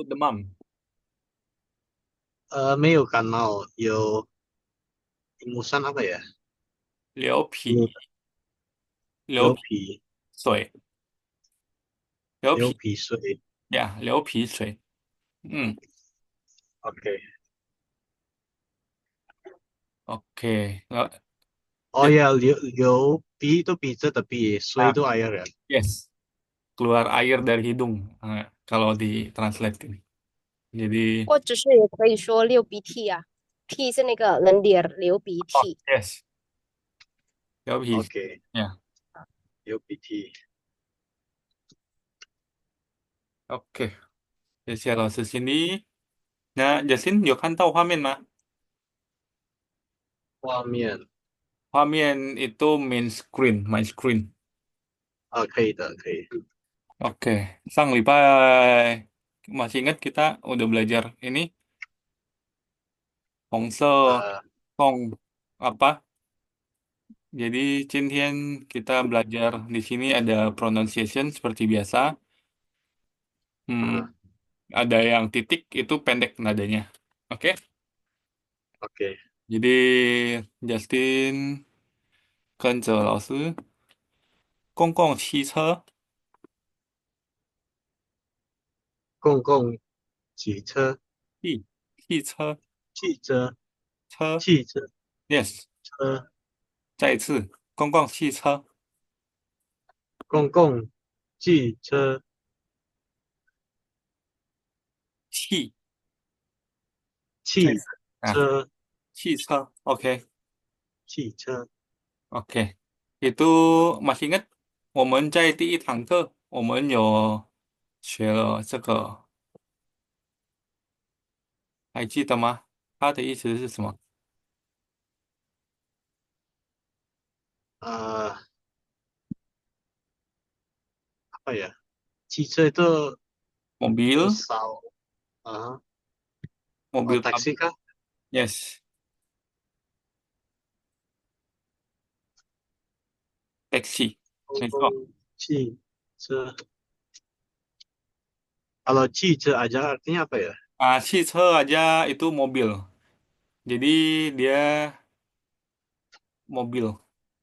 demam. 没有感冒，有 imusan apa ya? 流鼻，流流鼻流鼻水，流流鼻鼻水。呀，流鼻水。嗯 OK。，oke. Oh ya,流鼻itu 鼻子的鼻，水 Ah, itu air ya. yes, keluar air dari hidung. Kalau di translate ini. Jadi, 或者是也可以说流鼻涕啊，涕是那个人脸流鼻 oh 涕。yes, 流鼻 OK。呀。流鼻涕。OK，谢谢老师辛迪。那 Justin 有看到画面吗？画面。画面itu main screen, my screen. 可以的，可以。Oke, sang lipa masih ingat kita udah belajar ini 红色 呃 tong apa? Jadi 今天 kita belajar di sini ada pronunciation seperti biasa. Hmm, 呃 ada yang titik itu pendek nadanya. Oke, OK。jadi Justin 跟着老师公共汽车公共汽车。汽车汽车。车 汽车。yes，车。再一次公共汽车公共汽车。汽再一汽次啊车。汽车 OK 汽车。OK，itu masih ingat 我们在第一堂课我们有学了这个，还记得吗？它的意思是什么呃，apa ya? 汽车 itu ？mobil pesawat. Ah, oh, mobil taksi kah? yes taxi 没错 Oh, 汽车. Kalau 汽车 aja artinya apa ya? ah 汽车 aja itu mobil jadi dia mobil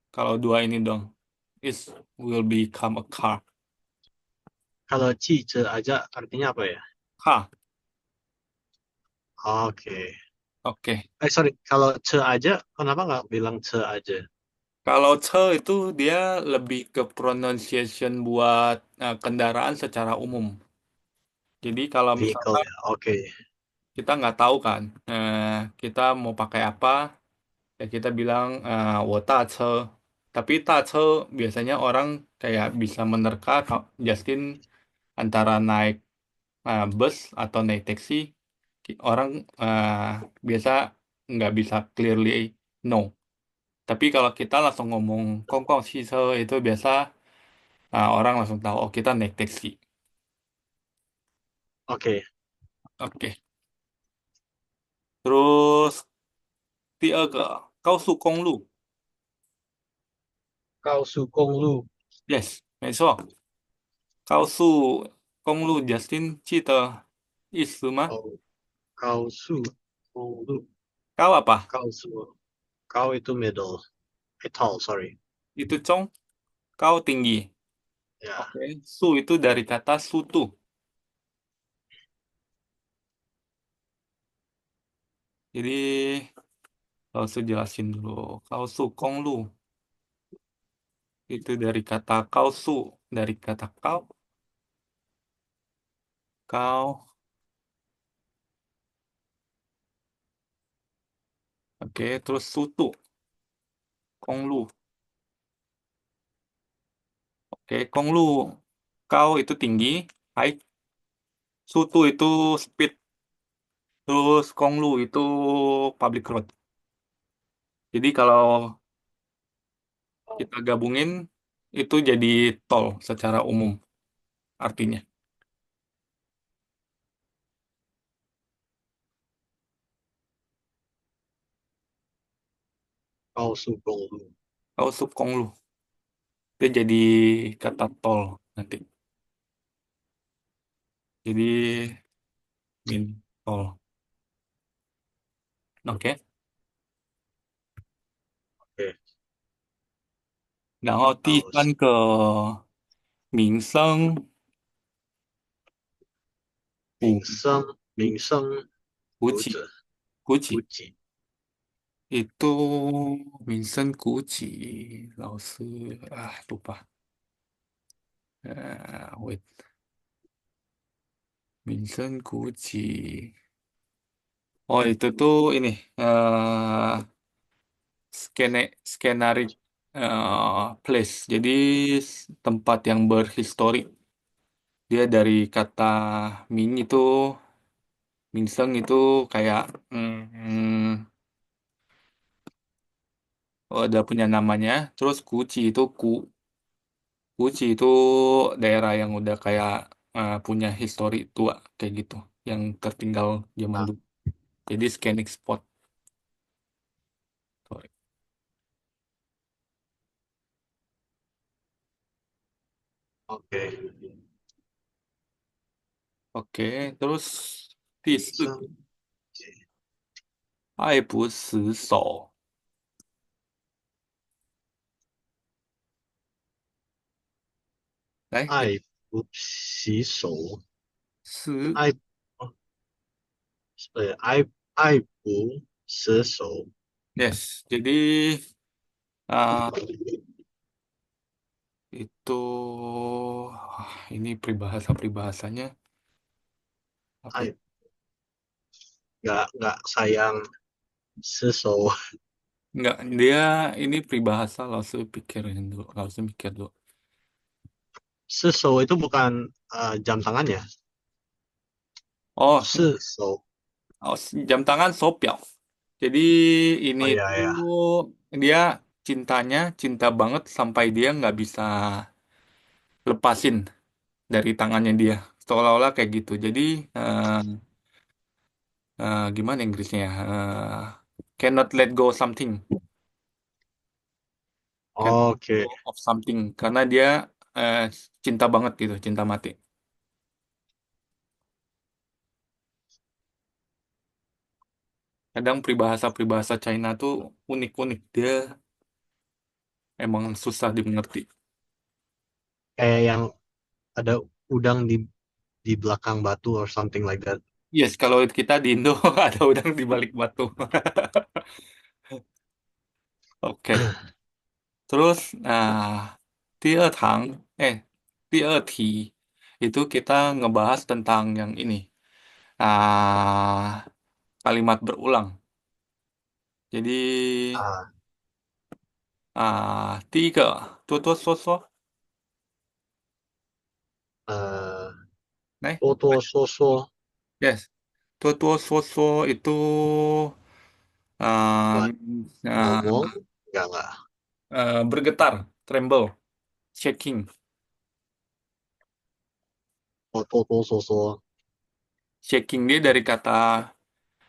kalau dua ini dong it will become a car Kalau 汽车 aja artinya apa ya? car Oke. oke Sorry. Kalau ce aja, kenapa nggak bilang ce aja? Kalau ce itu dia lebih ke pronunciation buat kendaraan secara umum. Jadi kalau Vehicle misalkan ya. Oke. kita nggak tahu kan, kita mau pakai apa, ya kita bilang wo da ce. Tapi da ce biasanya orang kayak bisa menerka Justin antara naik bus atau naik taksi, orang biasa nggak bisa clearly no. Tapi kalau kita langsung ngomong kongkong sih itu biasa orang langsung tahu oh kita naik taksi. Oke. Oke. Terus 第二个高速公路 高速公路. yes 没错高速公路 Justin 记得意思吗？Oh, 高速公路. 高 apa？高速. Kau itu middle. Tall, sorry. Itu cong kau tinggi. Ya. Oke. Su itu dari kata sutu. Jadi harus jelasin dulu. Kaosu itu dari kata kausu, dari kata kau. Oke, terus sutu, konglu. Oke, konglu, kau itu tinggi, height. Sutu itu speed, terus konglu itu public road. Jadi kalau kita gabungin, itu jadi tol secara umum artinya. 高速公路. Kalau sub konglu, dia jadi kata tol nanti. Jadi min tol. OK，对，然后第好，三个民生古民生古迹读者古迹 估计 itu Vincent Gucci 老师啊lupa wait Vincent Gucci oh itu tuh ini skenarik place jadi tempat yang berhistori dia dari kata Ming itu Minseng itu kayak udah punya namanya terus Gucci itu Gucci itu daerah yang udah kayak punya histori tua kayak gitu, yang tertinggal zaman ah, dulu. Jadi scanning spot. Sorry. oke. Oke, terus 第4个，生爱不释手。来，爱不洗手，是 爱爱不释手，yes. Jadi ah, itu ini peribahasanya apa ya? 爱nggak sayang 失手 Enggak, dia ini peribahasa langsung pikirin dulu, langsung mikir dulu. 失手 itu bukan jam tangan ya? Oh, 失手 oh, jam tangan sopel. Jadi ini oh ya tuh ya. dia cintanya cinta banget sampai dia nggak bisa lepasin dari tangannya dia. Seolah-olah kayak gitu. Jadi gimana Inggrisnya ya? Cannot let go something. Cannot let Oke, go of something. Karena dia eh, cinta banget gitu, cinta mati. Kadang peribahasa-peribahasa China tuh unik-unik. Dia emang susah dimengerti. kayak yang ada udang di belakang batu or something like that. Yes, kalau kita di Indo ada udang di balik batu. Oke. Terus, nah, 第二堂, eh, 第二题 itu kita ngebahas tentang yang ini, kalimat berulang. Jadi, 啊，第一个多多说说，来多多说说，，yes，多多说说 itu ah, 玩 ah, ngomong enggak bergetar, tremble, shaking, 多多说说 shaking dia dari kata.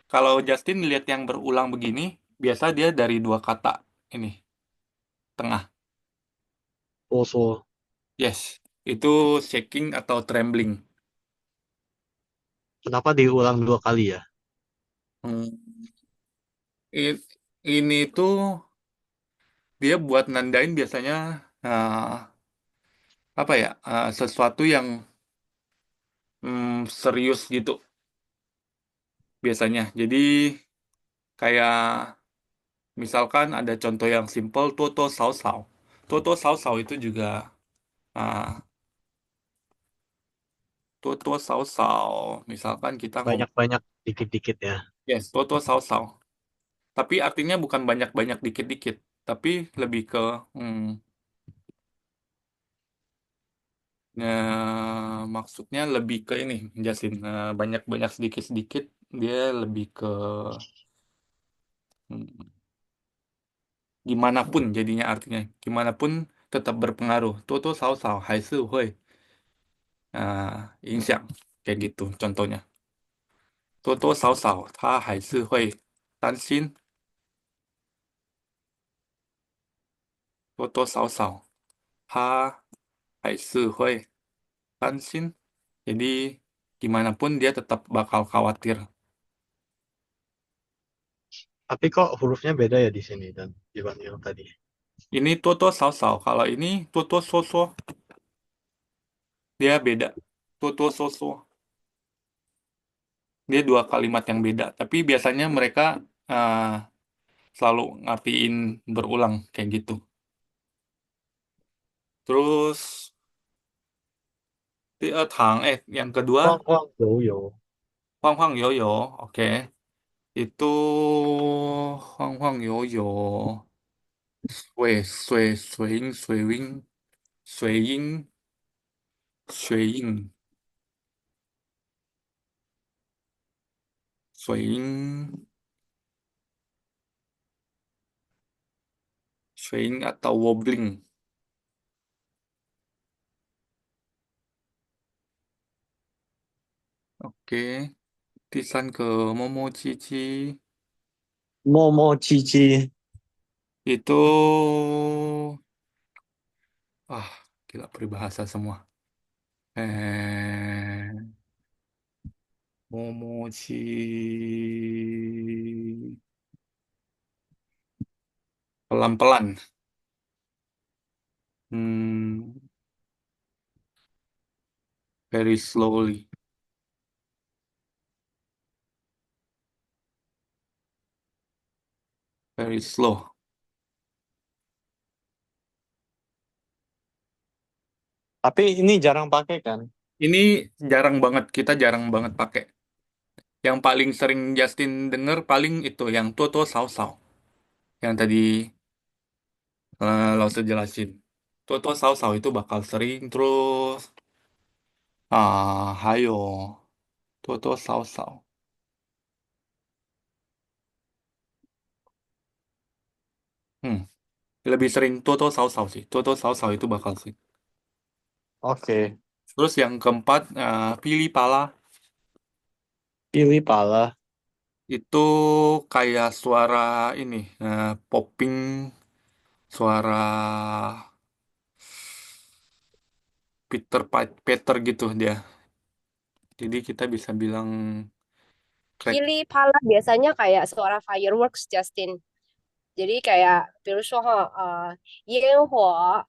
Kalau Justin lihat yang berulang begini, biasa dia dari dua kata ini, tengah. 多说，Yes, itu shaking atau trembling. kenapa diulang 2 kali ya? Hmm, i- ini tuh dia buat nandain biasanya apa ya, sesuatu yang serius gitu biasanya. Jadi kayak misalkan ada contoh yang simple, toto sao sao. Toto sao sao itu juga uh, toto sao sao. Misalkan kita ngomong Banyak-banyak dikit-dikit ya. yes, toto sao sao. Tapi artinya bukan banyak-banyak dikit-dikit, tapi lebih ke hmm, maksudnya lebih ke ini, Jasin, banyak-banyak sedikit-sedikit dia lebih ke hmm, gimana pun jadinya artinya, gimana pun tetap berpengaruh. Toto sao sao hai si hui, 影响 kayak gitu contohnya. Toto sao sao 他还是会担心，多多少少他还是会担心。Jadi gimana pun dia tetap bakal khawatir. Tapi kok hurufnya beda ya di sini dan dibanding yang tadi. Ini Toto Sao. Kalau ini Toto Soso, dia beda. Toto Soso. Dia dua kalimat yang beda. Tapi biasanya mereka eh, selalu ngapiin berulang kayak gitu. Terus yang kedua, 晃晃悠悠. Oke. Itu 晃晃悠悠. 水音，水音atau wobbling. Oke, Tisan ke Momo Cici itu ah gila peribahasa semua. Momochi pelan-pelan. Hmm, very slowly, very slow. Tapi ini jarang pakai kan? Ini kita jarang banget pakai. Yang paling sering Justin denger paling itu yang Toto Sao Sao. Yang tadi Lause jelasin. Toto Sao Sao itu bakal sering terus hayo Toto Sao Sao. Hmm, lebih sering Toto Sao Sao sih. Toto Sao Sao itu bakal sih. Oke. Terus yang keempat, pilih pala Pilih pala. itu kayak suara ini, popping, suara Peter gitu dia. Jadi kita bisa bilang crack Pilih pala biasanya kayak suara fireworks, Justin. Jadi kayak 比如说哈烟火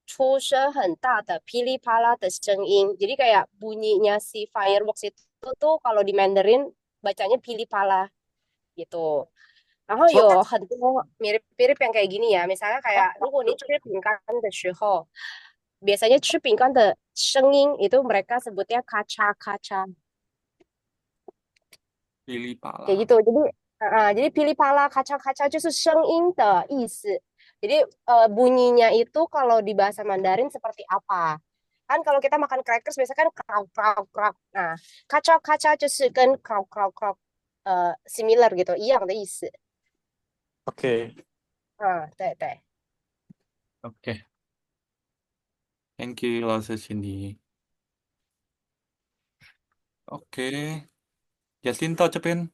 出声很大的噼里啪啦的声音. Jadi kayak bunyinya si fireworks itu tuh kalau di Mandarin bacanya 噼里啪啦 gitu. 然后有很多 mirip-mirip yang kayak gini ya. Misalnya kayak 如果你吃饼干的时候, biasanya 吃饼干的声音 itu mereka sebutnya kaca kaca pilih kayak pala. gitu. Jadi pilih pala kaca kaca 就是声音的意思. Jadi bunyinya itu kalau di bahasa Mandarin seperti apa? Kan kalau kita makan crackers biasanya kan krau krau krau. Nah, kaca kaca 就是跟 krau krau krau similar gitu, 一样的意思. Oke. 对对. Oke, thank you, Lause Cindy. Oke, Justin tahu cepin.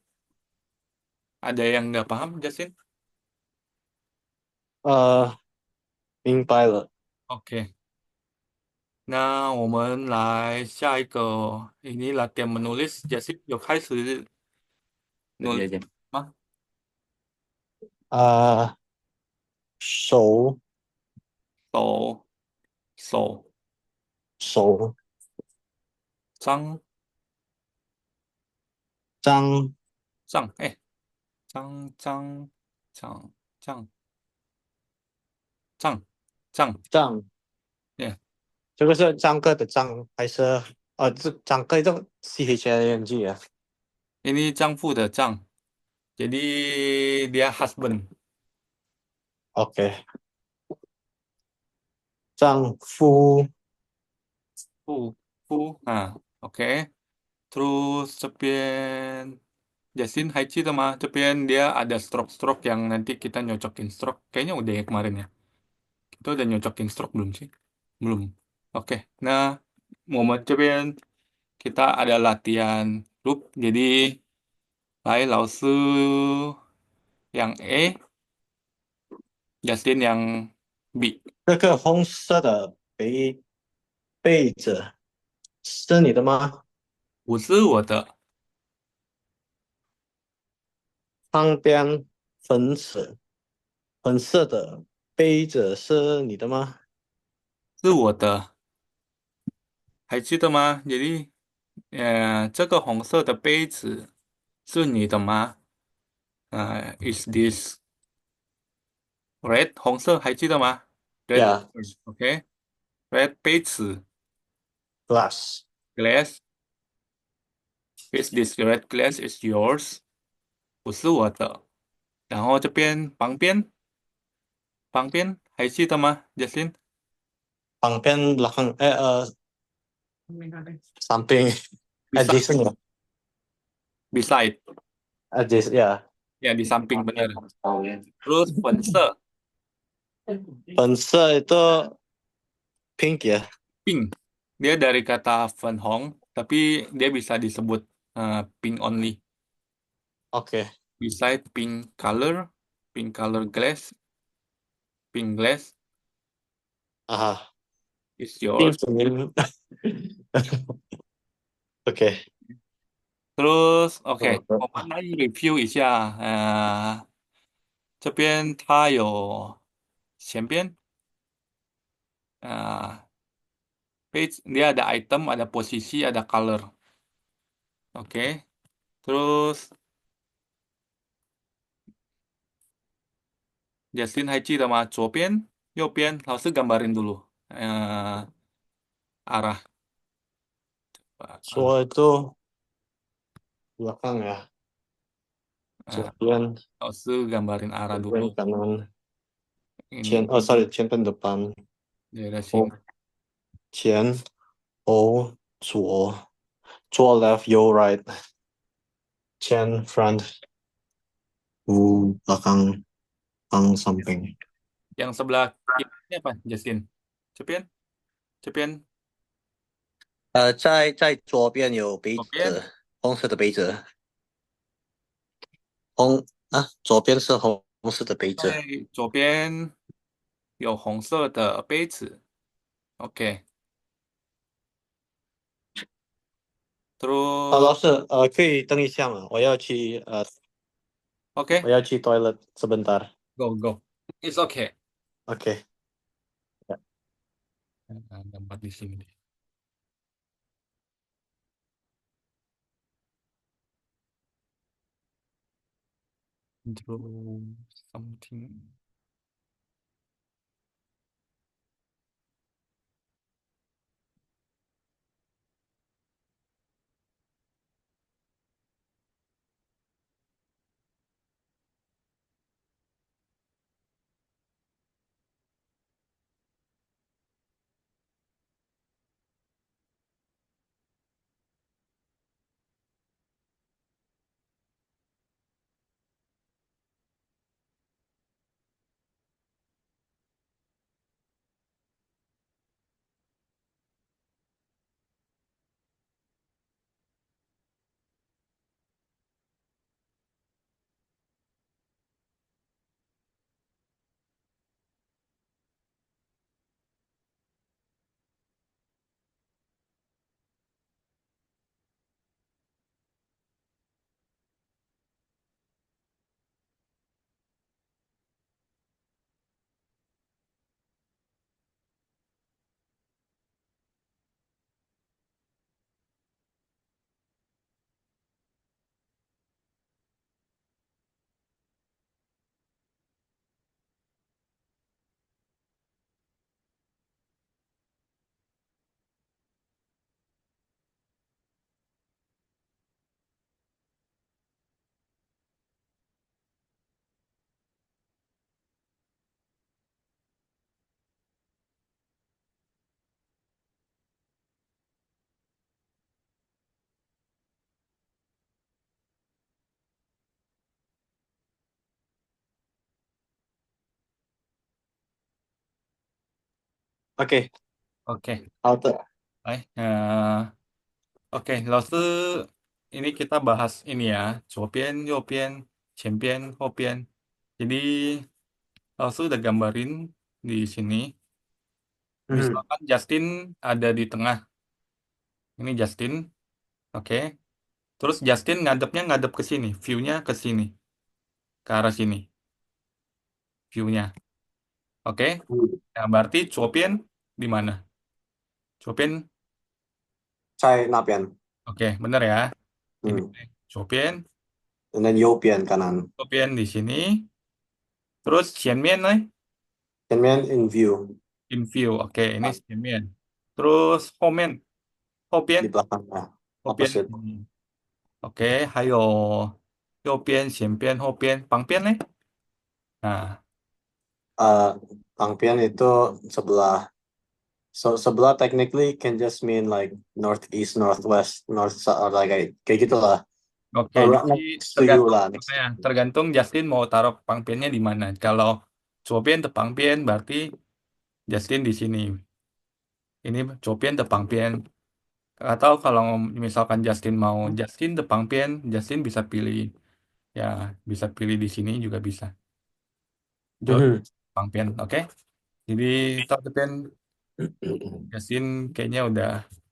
Ada yang nggak paham, Justin? 明白了。Oke. Nah, 我们来下一个. Ini latihan menulis. Justin 有开始nulis吗？手手手手张张张张张张张张，，ya. 这个是张哥的张还是这张哥这个 CHING 啊 Ini 丈夫的丈. Jadi dia husband. ？OK，丈夫夫oke. Terus 这边 Justin Haichi 这边 dia ada stroke-stroke yang nanti kita nyocokin stroke. Kayaknya udah ya kemarin ya. Kita udah nyocokin stroke belum sih? Belum. Oke. Nah, momen 这边 kita ada latihan loop. Jadi, 来老师yang A，Justin yang B. 这个红色的杯子是你的吗？不是我的，旁边粉色的杯子是你的吗？是我的，还记得吗？这个红色的杯子是你的吗？is this red 红色还记得吗？Red Yeah, water，OK，red 杯子 glass。glass is this red glass is yours？不是我的。然后这边旁边还记得吗，Justin？旁边 belakang samping Beside adjacent ya. beside Adjacent ya. ya di samping bener. Terus 粉色 粉色 itu pink ya. pink. Dia dari kata 粉红, tapi dia bisa disebut pink only. Oke. Beside pink color glass, pink glass Aha. is Pink yours. cermin. Oke. Terus OK，我们来 review 一下，这边它有前边呃 page dia ada item, ada posisi, ada color. Oke. Terus Justin 还记得吗？左边、右边，老师 gambarin dulu arah. So Ah, itu belakang ya. ah, 左边 老师 gambarin arah dulu. kanan. Ini Oh sorry, 前边 depan. daerah Oh, sini. 前 左 left 右 right. 前 front belakang samping. Yang sebelah kiri ini apa, Justin? Cepian, cepian, 在左边有杯 kemudian 子，红色的杯子，左边是红色的杯子。在左边有红色的杯子。OK，老 terus 师，可以等一下吗？我 OK，要去 toilet sebentar。go go. It's okay. OK。Gambar di sini deh. Draw something. OK，OK，好的。oke, 老师, ini kita bahas ini ya, 左边, 右边, 前边, 后边. Jadi, 老师 udah gambarin di sini. Mhm. Misalkan Justin ada di tengah. Ini Justin. Oke. Terus Justin ngadep ke sini. View-nya ke sini. Ke arah sini. View-nya. Oke. Hmm. Nah, berarti Chopin di mana? Chopin. Chai Napian. Oke, bener ya. Ini Hmm. Chopin. And then Yopian kanan. Chopin di sini. Terus Xianmian nih. Xianmian in view In view. Oke, ini Xianmian. Terus Homian. Hopian. di belakangnya. Hopian di Opposite. sini. Oke, hayo. Yopian, Xianpian, Hopian. Pangpian nih. Nah, Uh, Pangpian itu sebelah. So sebelah technically can just mean like northeast, northwest, north south, or like kayak gitulah. oke, Or right jadi next to you tergantung lah, next. ya, tergantung Justin mau taruh pangpiannya di mana. Kalau Chopin pangpian berarti Justin di sini. Ini Chopin pangpian. Atau kalau misalkan Justin mau Justin pangpian, Justin bisa pilih ya, bisa pilih di sini juga bisa. Mhm. Pangpian, oke. Jadi Tautepin Justin kayaknya udah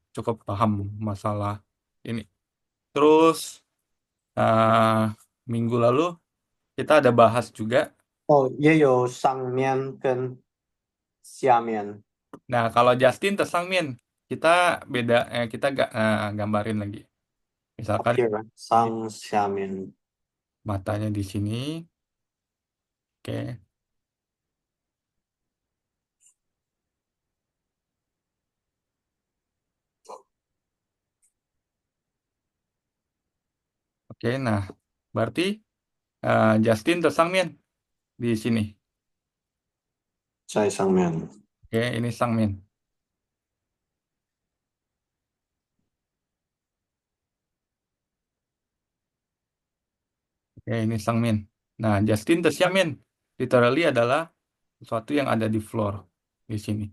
cukup paham masalah ini. Terus eh, minggu lalu kita ada bahas juga. Oh, 也有上面跟下面 Nah, kalau Justin Tesangmin, kita beda, kita gambarin lagi. up Misalkan here, 上下面. matanya di sini, oke, oke. Nah, berarti Justin Tesangmin di sini. 在上面. Oke, ini Sangmin. Oke, ini Sangmin. Nah, Justin Tesangmin literally adalah sesuatu yang ada di floor di sini.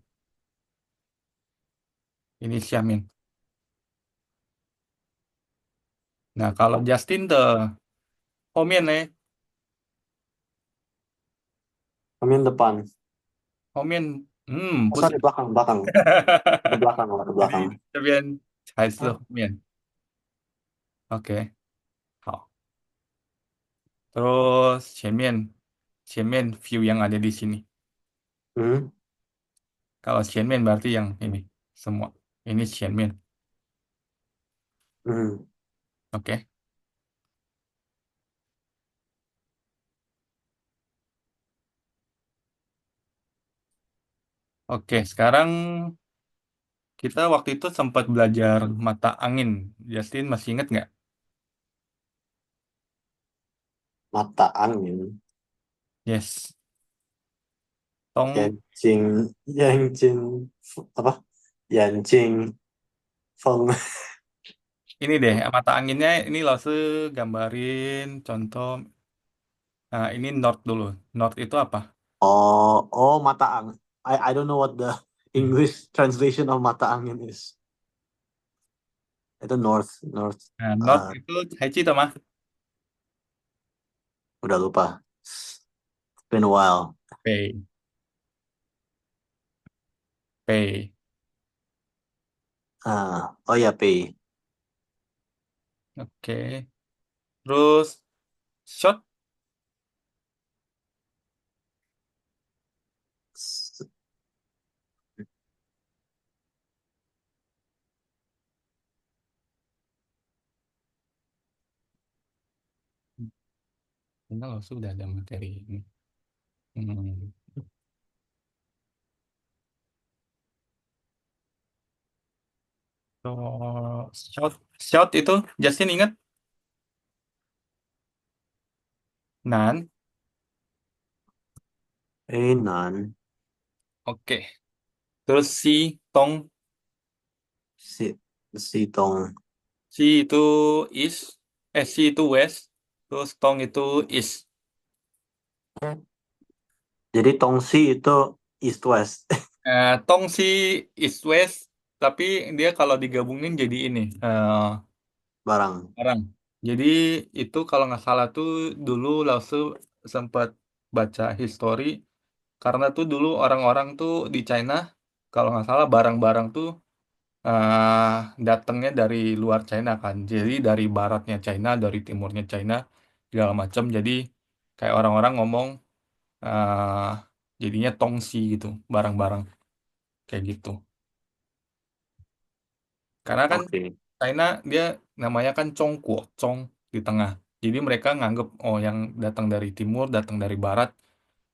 Ini Xiamin. Nah, kalau Justin the Homin nih, Amin depan. Homin, Masa pusing. di belakang, belakang. Di belakang lah, di 这 belakang. 边这边才是后面。OK，好。Terus前面view yang ada di sini. Hmm. Kalau 前面 berarti yang ini semua. Ini 前面. Hmm. Oke. Oke, sekarang kita waktu itu sempat belajar mata angin. Justin masih ingat nggak? Mata angin. Yes. Tong 眼睛 apa? 眼睛风. ini deh mata anginnya ini Lause gambarin contoh. Nah, ini north dulu. North itu apa? Oh, mata angin. I don't know what the English translation of mata angin is. Itu north. Nah, north uh, itu Haichi toh mah? udah lupa. It's been a while. Pei. Pei. Oh ya, P. Oke. Terus shot ini lo sudah ada materi ini. Hmm. Shot itu Justin ingat? Nan. Nan. Oke. Terus si tong. Si Sitong. Si itu is. Si itu west. Terus tong itu is. Jadi Tongsi itu East West. Tong si east west. Tapi dia kalau digabungin jadi ini. Barang. Sekarang. Jadi itu kalau nggak salah tuh dulu Lause sempat baca history karena tuh dulu orang-orang tuh di China kalau nggak salah barang-barang tuh datangnya dari luar China kan. Jadi dari baratnya China, dari timurnya China, segala macam. Jadi kayak orang-orang ngomong eh jadinya tongsi gitu, barang-barang kayak gitu. Karena kan Oke. China dia namanya kan Zhongguo, Zhong di tengah. Jadi mereka nganggep oh yang datang dari timur, datang dari barat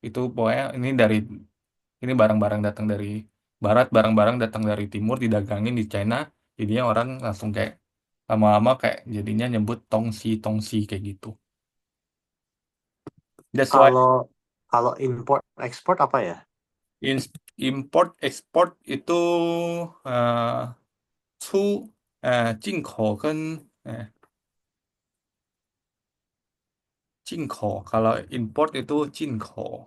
itu pokoknya ini barang-barang datang dari barat, barang-barang datang dari timur didagangin di China. Jadinya orang langsung kayak lama-lama kayak jadinya nyebut tongsi tongsi kayak gitu. That's why Kalau kalau import ekspor apa ya? in- import export itu eh 进口 kalau import itu 进口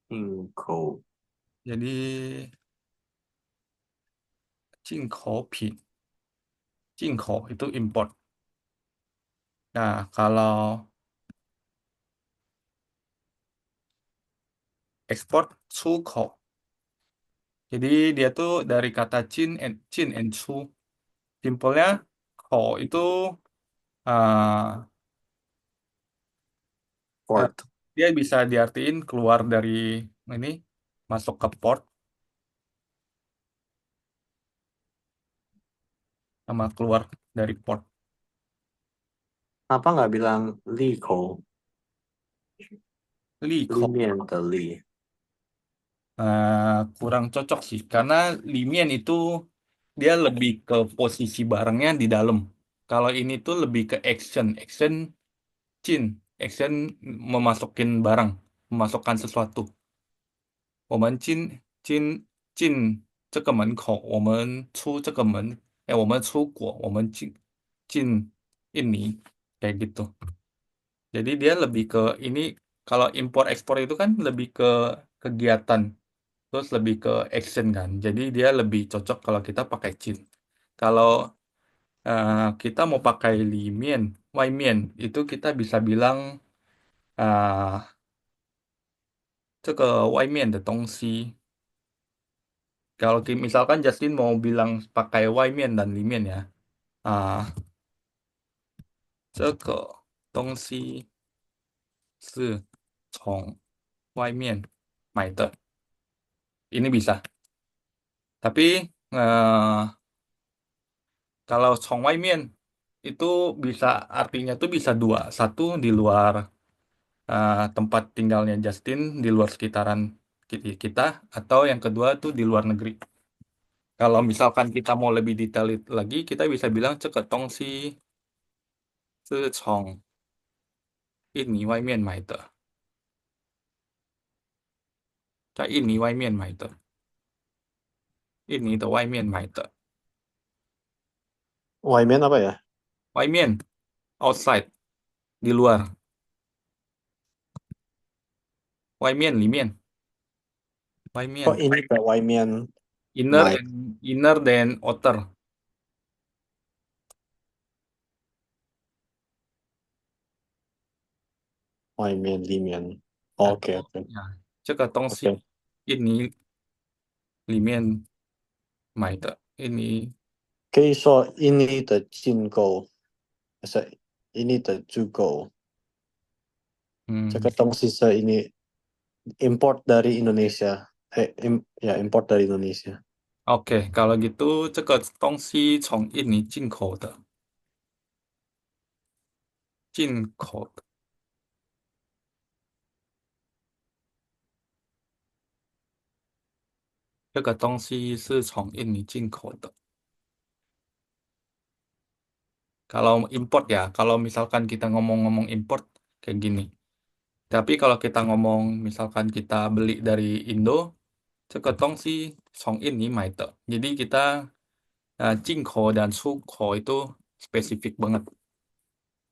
Inco. jadi 进口品 itu import. Nah kalau ekspor 出口 jadi dia tuh dari kata Chin and Chu. Simpelnya ko itu uh, uh, Port. dia bisa diartiin keluar dari ini masuk ke port sama keluar dari port. Apa nggak bilang Lico? Liko Limian ke Li. kurang cocok sih karena limian itu dia lebih ke posisi barangnya di dalam. Kalau ini tuh lebih ke action chin, action memasukin barang, memasukkan sesuatu. 我们进这个门口，我们出这个门，哎，我们出国，我们进印尼kayak gitu. Jadi dia lebih ke ini kalau impor ekspor itu kan lebih ke kegiatan, terus lebih ke action kan. Jadi dia lebih cocok kalau kita pakai chin. Kalau kita mau pakai li mian, itu kita bisa bilang 这个外面的东西 kalau misalkan Justin mau bilang pakai Waimen dan Limen ya, 这个东西是从外面买的. Ini bisa. Tapi eh, kalau 从外面 itu bisa artinya tuh bisa dua. Satu di luar tempat tinggalnya Justin, di luar sekitaran kita, atau yang kedua tuh di luar negeri. Kalau misalkan kita mau lebih detail lagi, kita bisa bilang 这个东西是从印尼外面买的，在印尼外面买的，印尼的外面买的，外面 Waimen apa ya? outside di luar, 外面里面，外面 Kok ini ke Waimen inner Mai? and inner than outer. Waimen Limian. Oke, Atau oke. ya, 这个东西 Oke. 印尼里面买的，印尼可以说印尼的进口，是印尼的出口，这 hmm, 个东西是印尼 import dari Indonesia. Ya import dari Indonesia. oke kalau gitu 这个东西从印尼进口的，进口的。这个东西是从印尼进口的。Kalau import ya, kalau misalkan kita ngomong-ngomong import kayak gini. Tapi kalau kita ngomong misalkan kita beli dari Indo, 这个东西从印尼买的. Jadi kita 进口 dan 出口 itu spesifik banget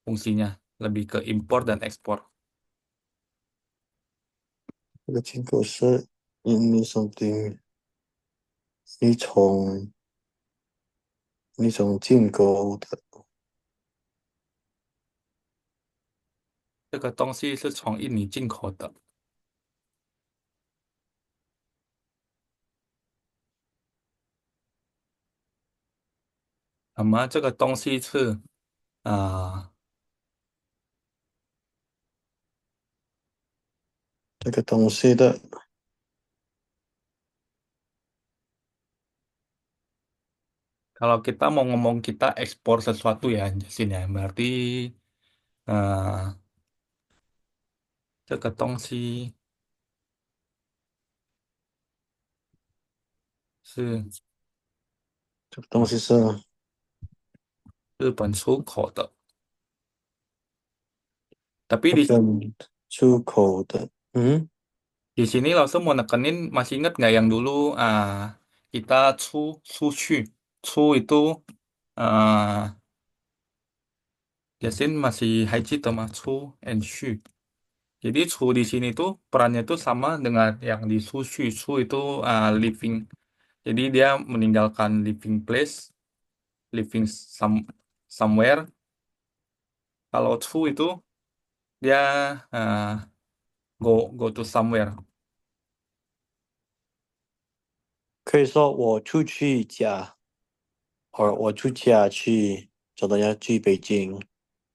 fungsinya, lebih ke impor dan ekspor. 这个进口是印尼 something，你从进口的，这个东西是从印尼进口的。那么这个东西是啊、这个东西的 kalau kita mau ngomong kita ekspor sesuatu ya di sini ya, berarti 这个东西是这个东西是日本出口的。Tapi日本出口的，嗯，di sini langsung mau nekenin, masih ingat nggak yang dulu kita sushi, itu Yasin masih Haiji sama and Shu. Jadi di sini tuh perannya tuh sama dengan yang di sushi. Itu living. Jadi dia meninggalkan living place, living somewhere. Kalau itu dia uh, go to somewhere. 可以说我出去家，或我出家去，走的要去北京，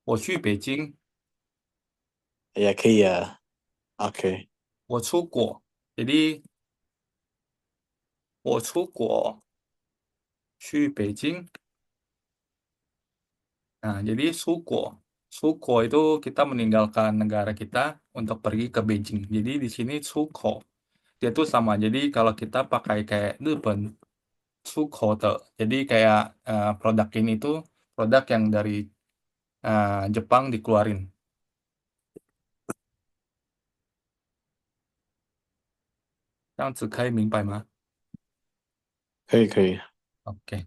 我去北京，也可以啊。OK，我出国。Jadi 我出国去北京。Nah, jadi suko itu kita meninggalkan negara kita untuk pergi ke Beijing. Jadi di sini suko dia tuh sama. Jadi kalau kita pakai kayak日本suko tuh, jadi kayak produk ini tuh produk yang dari Jepang dikeluarin. 这样子可以明白吗可以可以。？OK,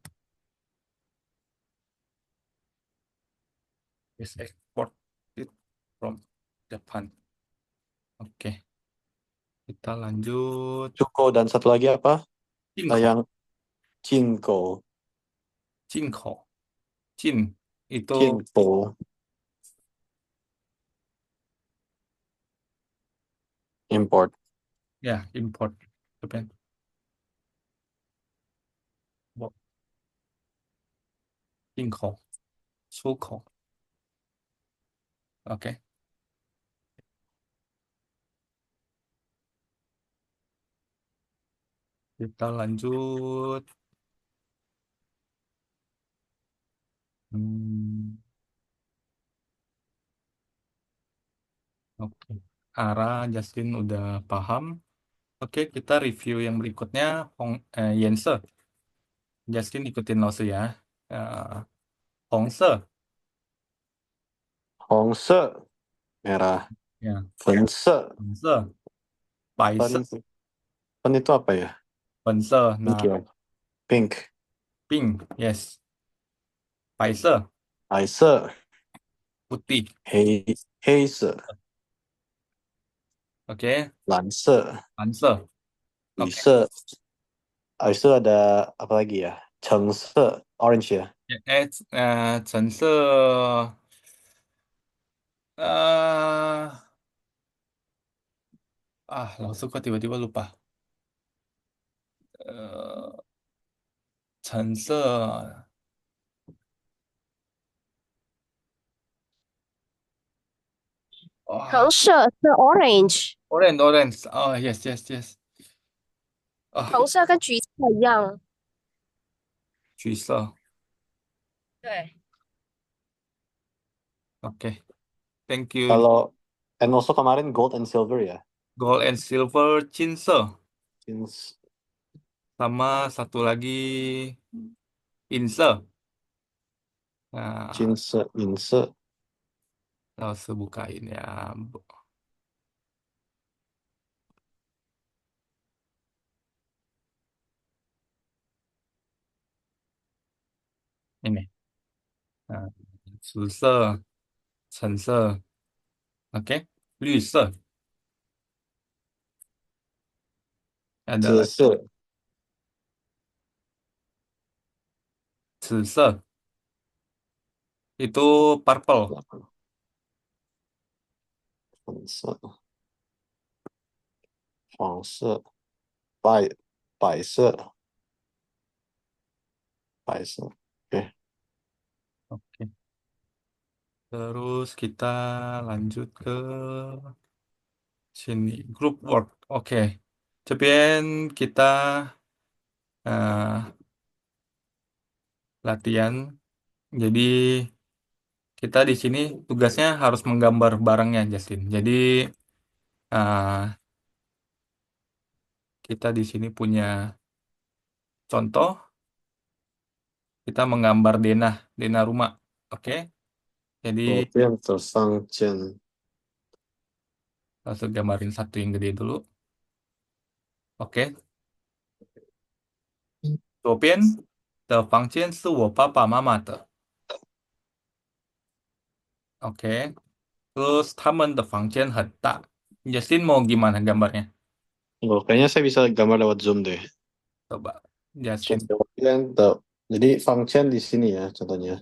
is export it from Japan. Oke, kita lanjut. 出口dan satu lagi apa? 进口，Yang 进口，进口，进 itu 进口 import，ya import. Japan. 进口、出口。Oke, kita lanjut. Hmm, oke. Arah Justin udah paham. Oke, kita review yang berikutnya. Yense. Justin ikutin Lause ya. Eh, Hongse. 红色、merah，Ya, 粉色，红色、白色、粉粉itu apa ya? 粉色。Pink Nah, ya? Pink，pink, yes. 白色、白色、putih. 黑色、Oke, 蓝色、蓝色。绿 Oke. 色，绿色 ada apa lagi ya? 橙色，orange ya? 橙色。老师kok tiba-tiba lupa. 呃，橙色。哇橙色是 orange，，orange orange，哦，yes yes yes，啊，橙色跟橘色一样。橘色对，，OK，thank you。Kalau and also kemarin gold and silver ya? Gold and silver 金色，金sama satu lagi 银色。Nah, 金色、银色、老师bukain ya. Ini, nah, 紫色、橙色，OK，绿色，ada 紫 lagi 色、紫色，itu purple。粉色、黄色、白白色、白色。OK， Terus kita lanjut ke sini. Group work. Oke. Cepien kita eh, latihan. Jadi kita di sini tugasnya harus menggambar barangnya, Justin. Jadi eh, kita di sini punya contoh. Kita menggambar denah, denah rumah. Oke. Jadi 左边的房间，langsung gambarin satu yang gede dulu. Oke. 左边的房间是我爸爸妈妈的。Oke. Terus 他们的房间很大。Justin mau gimana gambarnya? oh kayaknya saya bisa gambar lewat Zoom deh. Coba. Justin. 左边的，jadi 房间 di sini ya contohnya.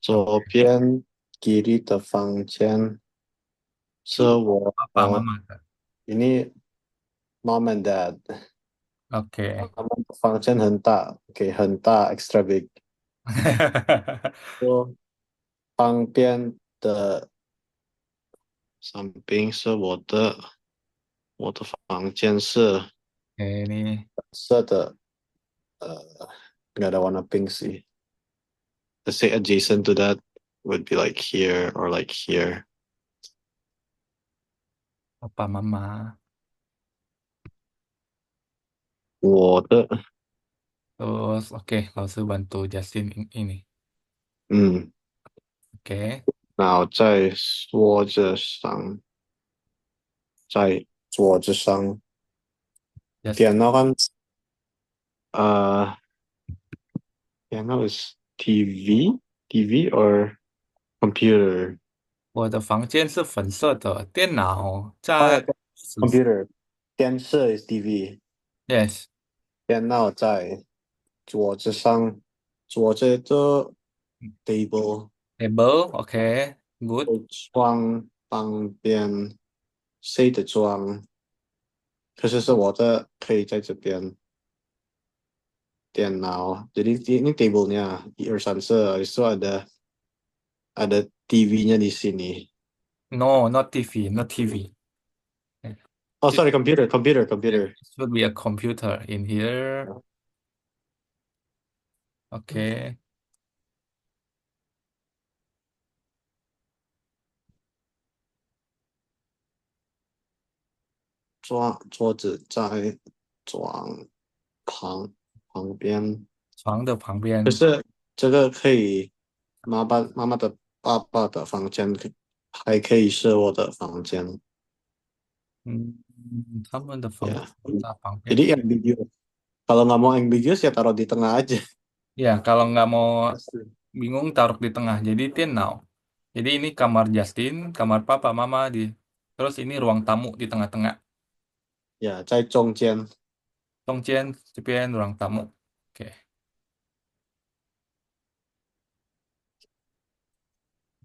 左边 kiri 的房间是我 Papa mama. ini mom and dad. Oke. 他们的房间很大，OK，很大，extra big。说旁边的上宾是我的房间是 Oke, ini 色的，nggak ada warna pink sih. Let's say adjacent to that would be like here or like here. papa mama. 我的， Terus oke, langsung bantu Justin ini. 嗯， Oke. 然后在桌子上，在桌子上， Justin. 电脑kan uh 电脑 is TV or computer? 我的房间是粉色的，电脑 Oh 在 ya, computer. 电视 is TV. Yes. 电脑在桌子上，桌子的 table， Table. Oke. Good. 窗旁边，谁的窗？可是是我的，可以在这边。电脑，jadi ini table-nya 1, 2, 3, itu ada TV-nya di sini. No, not TV, not TV. Oh sorry, computer. Should be a computer in here. Oke. 桌子在床旁边，床的旁边。可是这个可以妈妈的爸爸的房间还可以是我的房间 他们的房ya. 在旁边。 Jadi ambiguous. Kalau nggak mau ambiguous ya taruh di tengah aja. Ya, kalau nggak mau bingung taruh di tengah. Jadi now. Jadi ini kamar Justin, kamar papa, mama terus ini ruang tamu di tengah-tengah. Ya, 在中间。中间这边 ruang tamu. Oke.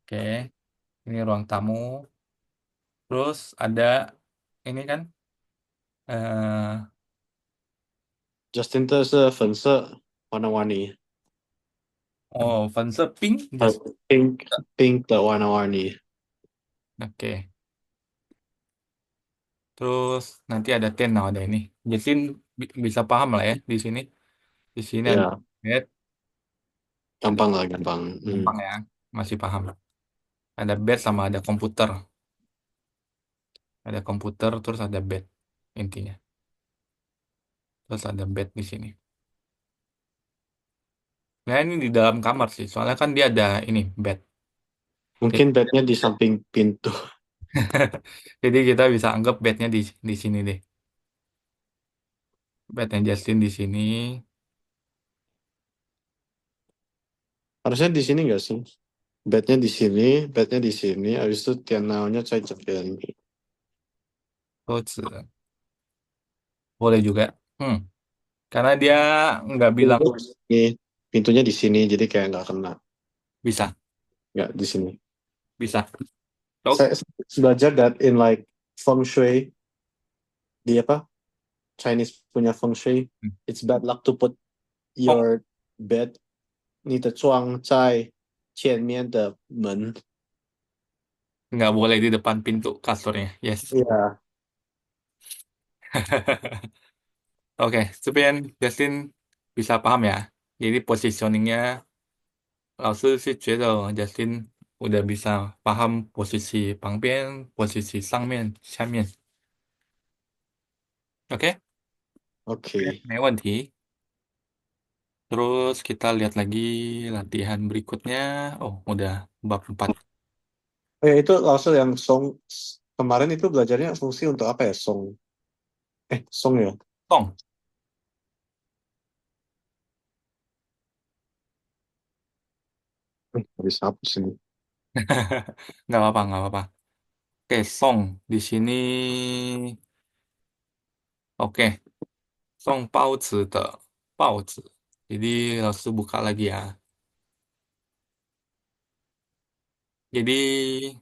Oke. Ini ruang tamu. Terus ada ini kan eh Justin 这是粉色warna-warni. oh, 粉色 pink Pink 的warna-warni. Oke. Terus nanti ada now ada ini. Justin bisa paham lah ya di sini. Di sini ada Ya, bed, ada gampang lah, gampang. gampang ya, masih paham. Ada bed sama ada komputer. Ada komputer terus ada bed intinya. Terus ada bed di sini. Nah ini di dalam kamar sih, soalnya kan dia ada ini bed. Mungkin bednya di samping pintu. Jadi kita bisa anggap bednya di sini deh. Bednya Justin di sini. Harusnya di sini nggak sih? Bednya di sini, habis itu tianaunya saya cekin. Terus boleh juga. Karena dia nggak bilang Pintunya di sini, jadi kayak nggak kena. bisa, Nggak di sini. bisa. Tok. Saya belajar that in like feng shui, di apa? Chinese punya feng shui. It's bad luck to put your bed 你的床在前面的门。Nggak boleh di depan pintu kasurnya. Yes. Yeah. Oke, 这边 Justin bisa paham ya. Jadi positioningnya, 老师是觉得 Justin udah bisa paham posisi 旁边, posisi 上面, 下面. Oke, Okay. 没问题. Terus kita lihat lagi latihan berikutnya. Oh, udah bab 4. Oh ya, itu langsung yang song kemarin itu belajarnya fungsi untuk apa ya? Song ya. Song. Habis hapus ini. Nggak apa-apa, nggak apa-apa. Oke, song. Di sini, oke. Song 包子的报纸. Jadi, langsung buka lagi ya. Jadi,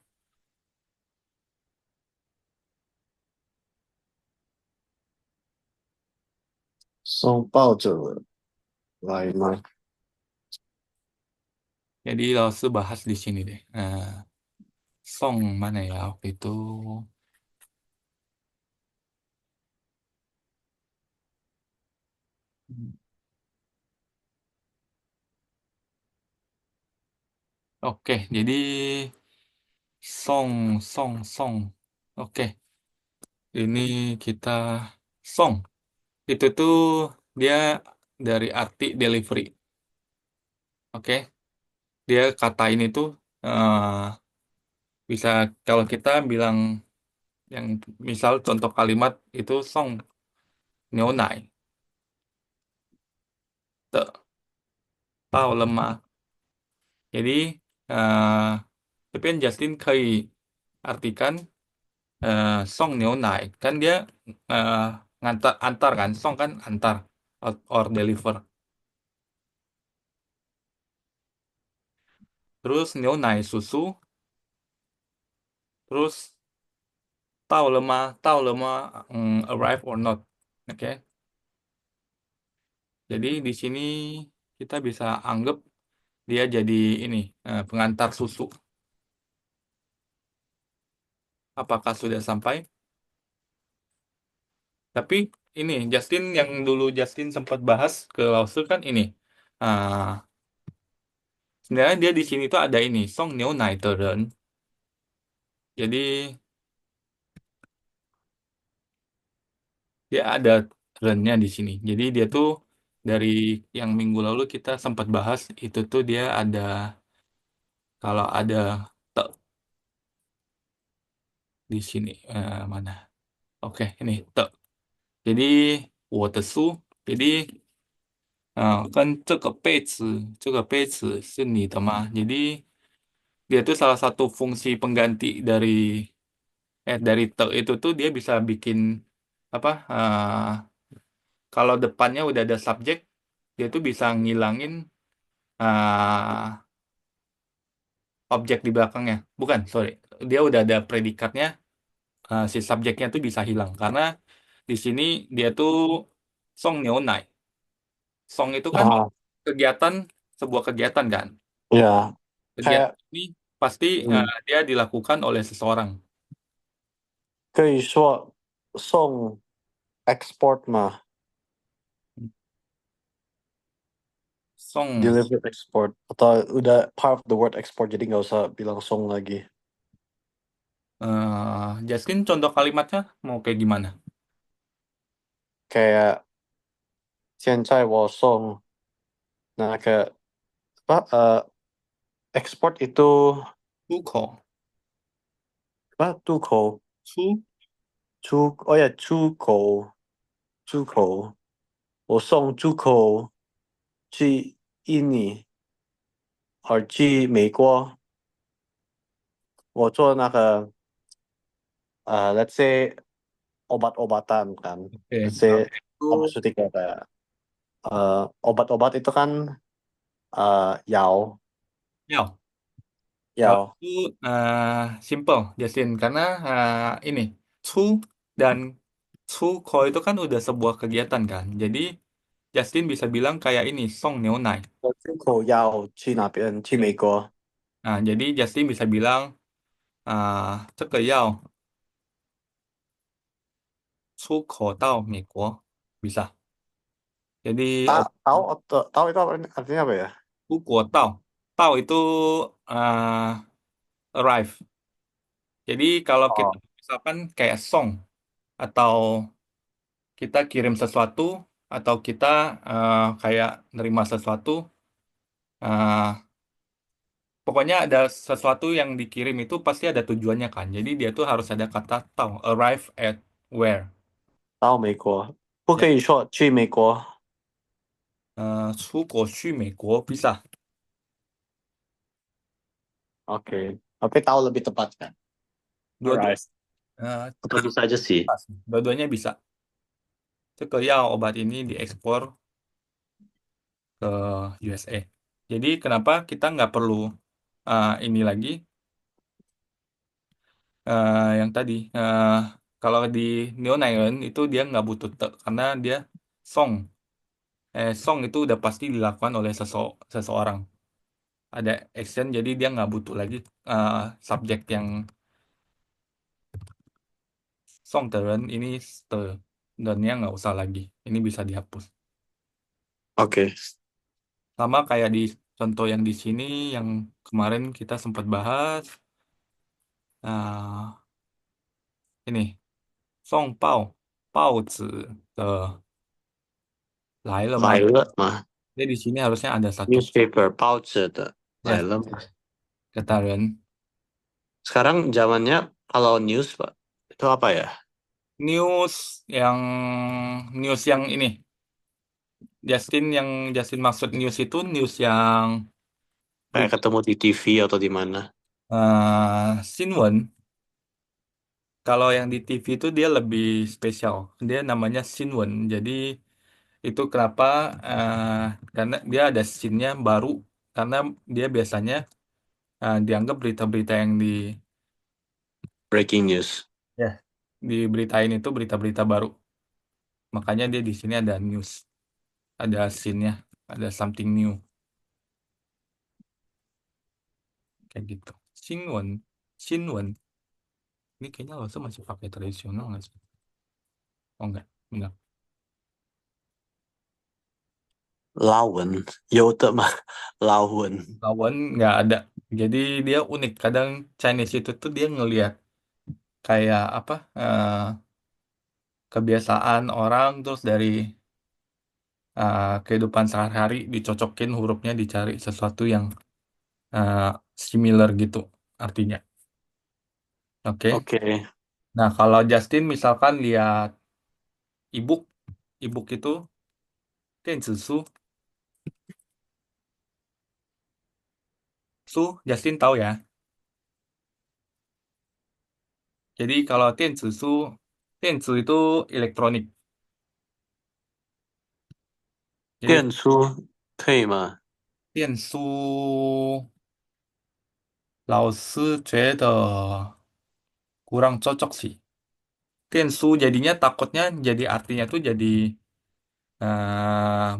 Song 抱着来吗？langsung bahas di sini deh. Song mana ya waktu itu? Oke, jadi song. Oke, ini kita song. Itu tuh dia dari arti delivery. Oke, dia kata ini tuh bisa kalau kita bilang yang misal contoh kalimat itu song neonai, te, tao lemah. Jadi tapi kan Justin 可以 artikan song neonai kan dia eh, antar kan song kan antar or deliver. Terus neonai susu. Terus tahu lemah arrive or not. Oke. Jadi di sini kita bisa anggap dia jadi ini pengantar susu. Apakah sudah sampai? Tapi ini Justin yang dulu Justin sempat bahas ke Lause kan ini. Ah, sebenarnya dia di sini tuh ada ini Song Neo Naiteren. Jadi dia ada rennya di sini. Jadi dia tuh dari yang minggu lalu kita sempat bahas itu tuh dia ada kalau ada te di sini mana? Oke, ini te. Jadi 我的书. Jadi 跟这个被子是你的吗？Jadi dia tuh salah satu fungsi pengganti dari te itu tuh dia bisa bikin apa? Kalau depannya udah ada subjek, dia tuh bisa ngilangin objek di belakangnya. Bukan, sorry. Dia udah ada predikatnya, si subjeknya tuh bisa hilang karena di sini dia tuh song neonai. Song itu kan Ah, kegiatan, sebuah kegiatan kan. ya, Kegiatan kayak ini pasti dia dilakukan oleh seseorang. 可以说送 export 嘛 Song, deliver export atau udah part of the word export jadi nggak usah bilang song lagi. Justin contoh kalimatnya mau kayak gimana? Kayak 现在我送那个 export itu 出口，渡口出，哦呀出口我送出口去印尼而去美国我做那个let's say obat-obatan kan oke, let's say itu pharmaceutical kayak obat-obat itu kan 药 ya. Kalau 药 itu simple, Justin, karena ini cu dan cuko itu kan udah sebuah kegiatan kan. Jadi Justin bisa bilang kayak ini song neonai. 出口药去哪边去美国 Nah, jadi Justin bisa bilang, 这个要出口到美国 bisa. Jadi Tahu tahu itu artinya apa ya? 出国到itu uh, arrive. Jadi kalau kita Oh, misalkan kayak song atau kita kirim sesuatu atau kita kayak nerima sesuatu, uh, pokoknya ada sesuatu yang dikirim itu pasti ada tujuannya kan. Jadi dia tuh harus ada kata tau, arrive at where. 到美国，不 Ya, 可以说去美国。出国去美国 bisa. Oke, tapi tahu lebih tepat kan? Dua-dua, Alright. eh, Atau bisa aja sih. dua-duanya bisa. Ya obat ini diekspor ke USA. Jadi kenapa kita nggak perlu ini lagi yang tadi kalau di Neonayon itu dia nggak butuh karena dia song song itu udah pasti dilakukan oleh seseorang. Ada action jadi dia nggak butuh lagi eh, subjek yang song turn ini dan nya nggak usah lagi. Ini bisa dihapus. Oke. Sama kayak di contoh yang di sini yang kemarin kita sempat bahas. Nah, ini 送报纸的来了吗？来了嘛 Jadi di sini harusnya ada satu newspaper 报纸的 ya 来了嘛 kata Ren. Sekarang zamannya kalau news Pak, itu apa ya? News yang news yang ini Justin maksud news itu news yang Kayak bukan ketemu di TV atau di mana? Sinwon. Kalau yang di TV itu dia lebih spesial. Dia namanya Sinwon. Jadi itu kenapa karena dia ada scene-nya baru karena dia biasanya dianggap berita-berita yang Breaking news. ya diberitain itu berita-berita baru. Makanya dia di sini ada news, ada scene-nya, ada something new kayak gitu. Shinwon, Shinwon. Ini kayaknya lo masih pakai tradisional nggak sih? Oh enggak, enggak. 捞文有的嘛，捞文。Lawan nggak ada. Jadi dia unik. Kadang Chinese itu tuh dia ngelihat kayak apa kebiasaan orang terus dari kehidupan sehari-hari dicocokin hurufnya dicari sesuatu yang uh, similar gitu artinya. Oke. Oke. Nah, kalau Justin misalkan lihat ebook, ebook itu 电子书, Justin tahu ya. Jadi kalau 电子书, 电子 itu elektronik. Jadi 电书可以吗？电书老师觉得 kurang cocok sih. 电书 jadinya takutnya jadi artinya tuh jadi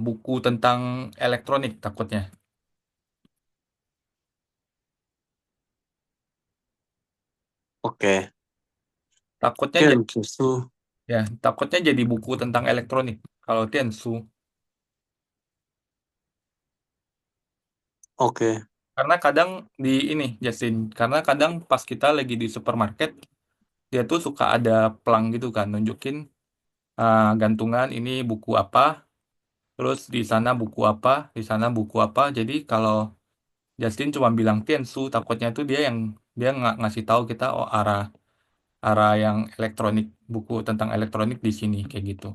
buku tentang elektronik takutnya. Oke. Takutnya jadi 电子书 ya, takutnya jadi buku tentang elektronik kalau 电书. Oke. Karena kadang di ini, Justin, karena kadang pas kita lagi di supermarket, dia tuh suka ada pelang gitu kan, nunjukin gantungan ini buku apa, terus di sana buku apa, di sana buku apa. Jadi kalau Justin cuma bilang Tiansu, takutnya tuh dia nggak ngasih tahu kita oh arah arah yang elektronik, buku tentang elektronik di sini kayak gitu,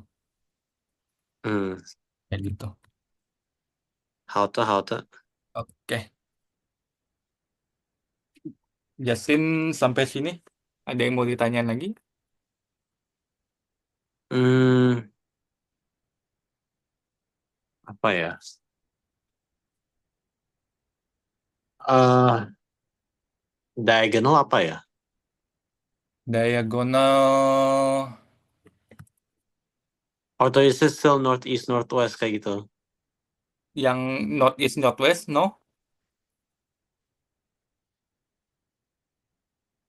嗯，kayak gitu. 好的好的。Oke, Justin sampai sini. Ada yang mau ditanyain lagi? Hmm, apa ya? Eh, diagonal apa ya? Diagonal Atau is it still northeast northwest kayak gitu? yang northeast northwest, no?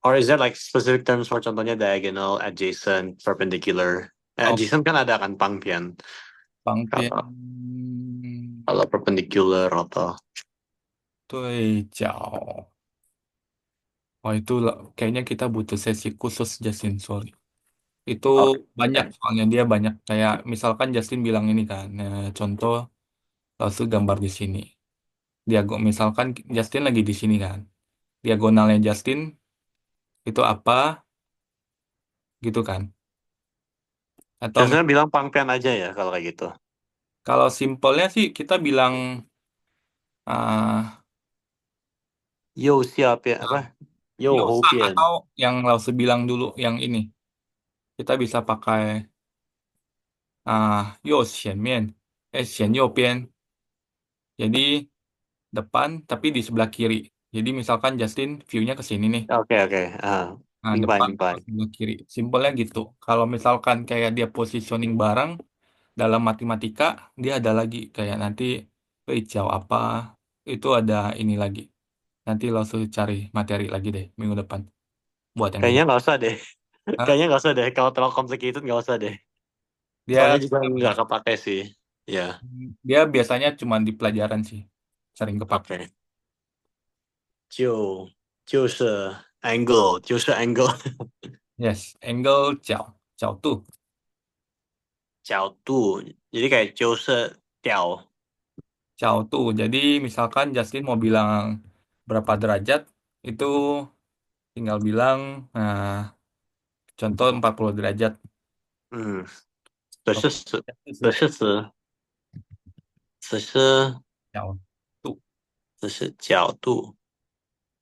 Or is there like specific terms for contohnya diagonal, adjacent, perpendicular? Oh, Adjacent kan ada kan pangpian. pangpian Kalau kalau perpendicular atau 对角. Oh, itu kayaknya kita butuh sesi khusus, Justin. Sorry. Itu banyak, oke. soalnya dia banyak. Kayak misalkan Justin bilang ini kan, contoh langsung gambar di sini. Misalkan Justin lagi di sini kan. Diagonalnya Justin itu apa gitu kan. Atau Biasanya bilang pangpian aja ya kalau kayak gitu. kalau simpelnya sih kita bilang ah 右下边 apa? 右后 yosa, 边。atau yang langsung bilang dulu yang ini. Kita bisa pakai 右前面, 前右边. Jadi depan tapi di sebelah kiri. Jadi misalkan Justin view-nya ke sini nih. Oke oke. Ah, Nah, 明白 depan 明白。atau sebelah kiri. Simpelnya gitu. Kalau misalkan kayak dia positioning barang dalam matematika, dia ada lagi kayak nanti hijau apa, itu ada ini lagi. Nanti langsung cari materi lagi deh minggu depan buat yang kayak Kayaknya gitu. nggak usah deh. Hah? Kayaknya nggak usah deh. Kalau terlalu complicated nggak usah deh. Soalnya Dia juga nggak kepake sih. Ya. dia biasanya cuma di pelajaran sih. Sering kepake. Oke. 就是 angle，就是 angle Yes, angle 角度. 角度。Jadi kayak 就是调。角度. Jadi misalkan Justin mau bilang berapa derajat, itu tinggal bilang contoh 40 derajat. 嗯，这是 Oke. 是 Itu 这 sih 是是只是 角度. 只是角度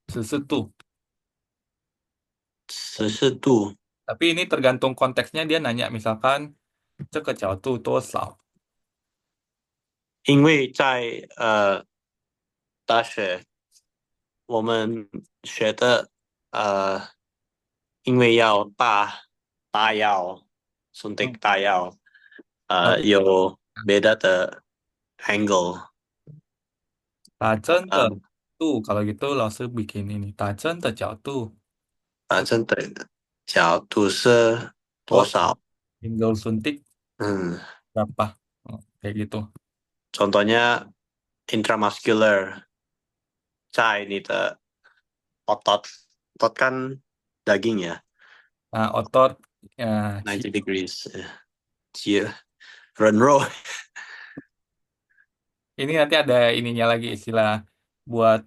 ，Sesuatu. 十四度。Tapi ini tergantung konteksnya, dia nanya misalkan 这个角度多少. 因为在大学我们学的因为要大药 suntik Hmm. 大药，Oh, 有 beda 的 angle，嗯，打针的角度, kalau gitu langsung bikin ini. 打针的角度是真的角度是多 total. 少？Tinggal suntik 嗯，berapa. Kayak gitu. contohnya intramuscular 在你的 otot kan daging ya Nah, otot ，90 degrees，人肉 ini nanti ada ininya lagi istilah buat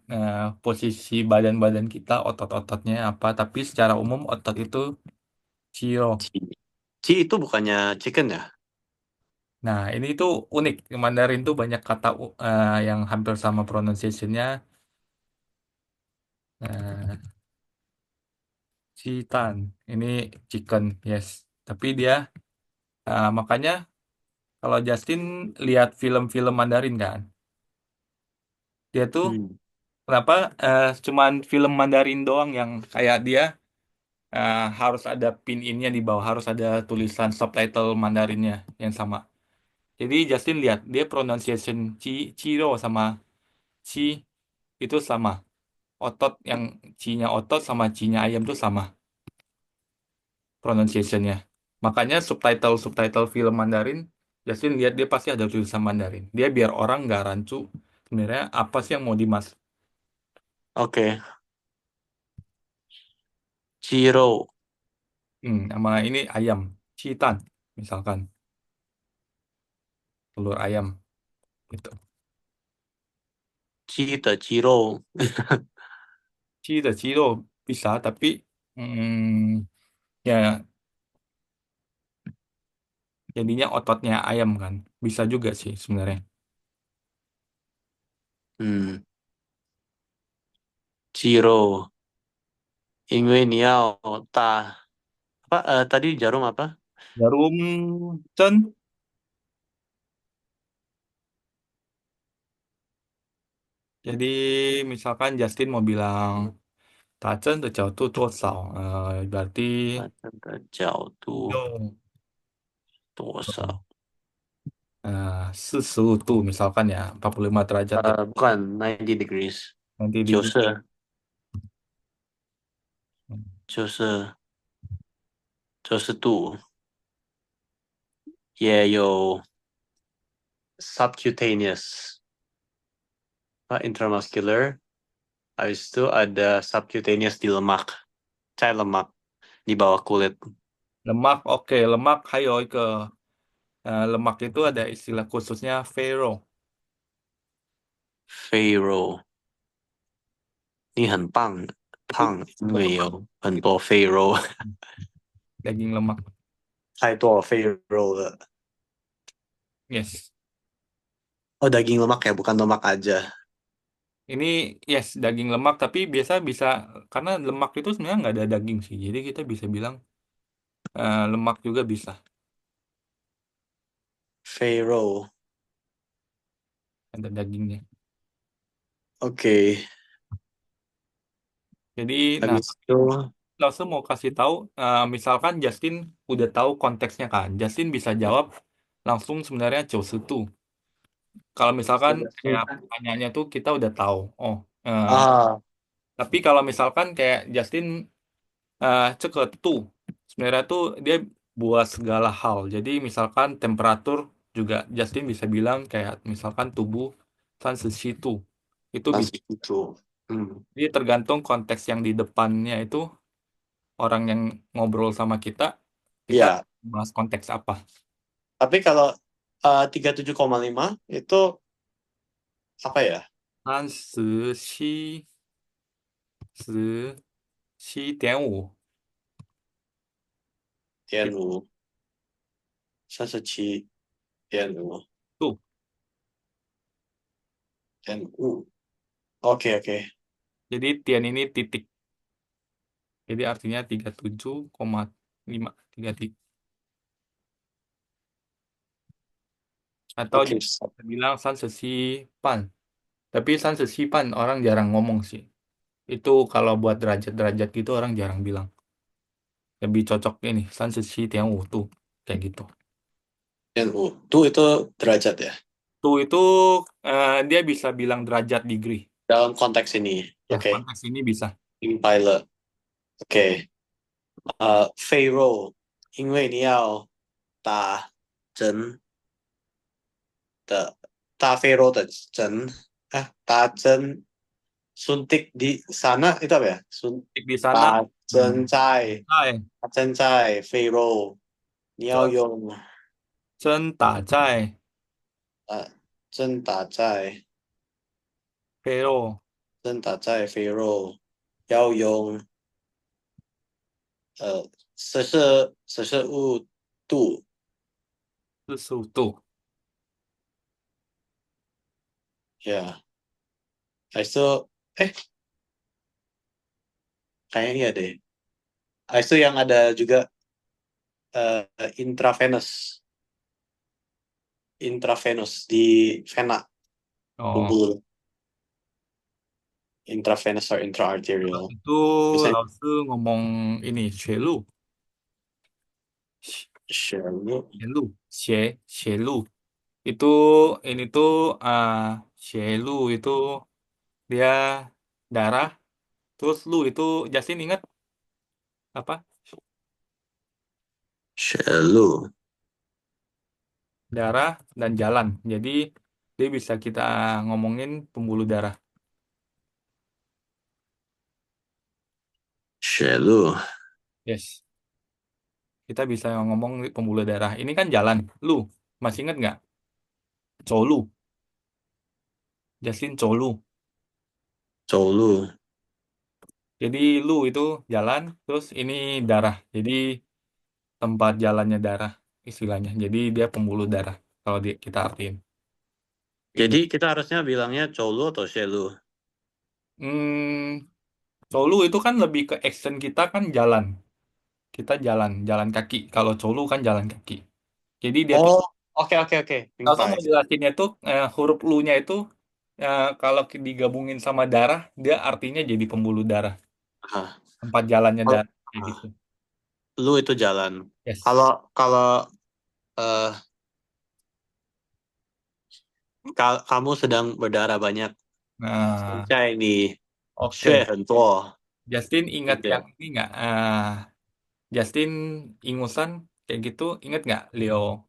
posisi badan-badan kita, otot-ototnya apa. Tapi secara umum otot itu Ciro. Ci itu bukannya chicken ya? Nah, ini tuh unik. Mandarin tuh banyak kata yang hampir sama pronunciation-nya. Nah, Citan. Ini chicken, yes. Tapi dia, makanya kalau Justin lihat film-film Mandarin kan, dia tuh Hmm. kenapa cuman film Mandarin doang yang kayak dia harus ada pin innya di bawah, harus ada tulisan subtitle Mandarinnya yang sama. Jadi Justin lihat dia pronunciation Ciro sama Ci itu sama. Otot yang C-nya otot sama C-nya ayam itu sama pronunciation-nya. Makanya subtitle film Mandarin, Justin lihat dia pasti ada tulisan Mandarin. Dia biar orang nggak rancu sebenarnya apa sih yang mau dimas. Oke, Ciro, Sama ini ayam, Citan misalkan telur ayam gitu. Ci 的鸡肉，Ciro bisa tapi ya jadinya ototnya ayam kan. Bisa juga sih sebenarnya. 嗯，鸡肉，因为你要大apa tadi jarum apa? Jarum Chen. Jadi misalkan Justin mau bilang 打针的角度多少? Berarti 它的角度 Dong. 多少？45 misalkan ya 45 derajat deh. bukan 90 degrees，Nanti di 就是就是度，也有 subcutaneous, intramuscular. Habis itu ada subcutaneous di lemak, cai lemak di bawah kulit. Lemak, oke, lemak. Hayo ke lemak itu ada istilah khususnya Fero. 肥肉，你很棒，Itu 胖，因 buat 为 lemak, 有很多肥肉，daging lemak. 太多肥肉了。 Yes. Oh, daging lemak ya, bukan lemak aja. Ini yes daging lemak tapi biasa bisa karena lemak itu sebenarnya nggak ada daging sih. Jadi kita bisa bilang lemak juga bisa 肥肉 ada dagingnya.，OK。Jadi nah Habis itu, langsung mau kasih tahu misalkan Justin udah tahu konteksnya kan. Justin bisa jawab langsung sebenarnya Josutu. Kalau misalkan kayak pertanyaannya tuh kita udah tahu. Oh, ah, tapi kalau misalkan kayak Justin ceket tuh sebenarnya tuh dia buat segala hal. Jadi misalkan temperatur juga Justin bisa bilang kayak misalkan tubuh Sanshito itu bisa. langsung itu. Jadi tergantung konteks yang di depannya itu orang yang ngobrol sama kita, kita Ya, bahas konteks apa. tapi kalau 37,5 itu apa ya? 37.5点五，37.5tuh. 点五。OK OK。Jadi Tian ini titik. Jadi artinya 37,5 33. Atau OK。kita bilang san sesi pan. Tapi san sesi pan orang jarang ngomong sih. Itu kalau buat derajat-derajat gitu orang jarang bilang. Lebih cocok ini san sesi tiang tuh kayak gitu. 点五度 itu derajat ya Tuh itu dia bisa bilang derajat degree. dalam konteks ini. Ya, OK。konteks ini bisa. Impile。OK。肥肉，因为你要打针的打肥肉的针打针 suntik di sana itu apa ya? Di sana 打针在在打针在肥肉，你要针用针打在针打在肥肉肥肉，要用45度45度。ya. Habis itu eh kayaknya iya deh. Habis itu yang ada juga eh, intravenous intravenous di vena Oh, tubuh intravenous or intraarterial. itu Biasanya Lao ngomong ini Shelu, Shirley. Shelu, Shelu. Itu ini tuh Shelu itu dia darah. Terus lu itu Justin ingat apa? Shirley. Darah dan jalan. Jadi dia bisa kita ngomongin pembuluh darah. Shirley. Yes. Kita bisa ngomong pembuluh darah. Ini kan jalan. Lu masih ingat nggak? Colu. Justin Colu. 走路 Jadi lu itu jalan, terus ini darah. Jadi tempat jalannya darah istilahnya. Jadi dia pembuluh darah kalau kita artiin. Kayak jadi gitu. kita harusnya bilangnya Cholu atau Shelu. Hmm, Colu itu kan lebih ke action kita kan jalan. Kita jalan, jalan kaki. Kalau Colu kan jalan kaki. Jadi dia tuh, Oh, oke oke oke. langsung Minpai. mau jelasinnya tuh huruf lu-nya itu kalau digabungin sama darah, dia artinya jadi pembuluh darah. Ah, Tempat jalannya kalau darah. Kayak ah, gitu. lu itu jalan. Yes. Kalau kalau eh, kamu sedang berdarah banyak, Nah, 现在你 oke. 血很多 Justin ingat yang 对，ini nggak? Justin ingusan kayak gitu, ingat nggak Leo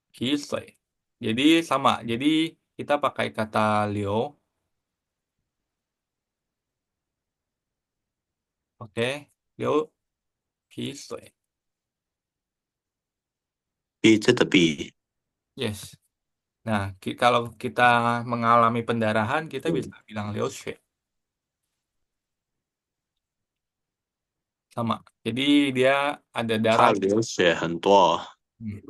Kisui? Jadi sama. Jadi kita pakai kata Leo, oke? Leo Kisui. 鼻子的鼻，Yes. Nah, kalau kita mengalami pendarahan, kita 嗯，bisa bilang Leo Xue. Sama. Jadi dia ada darah. 他流血很多，Hmm.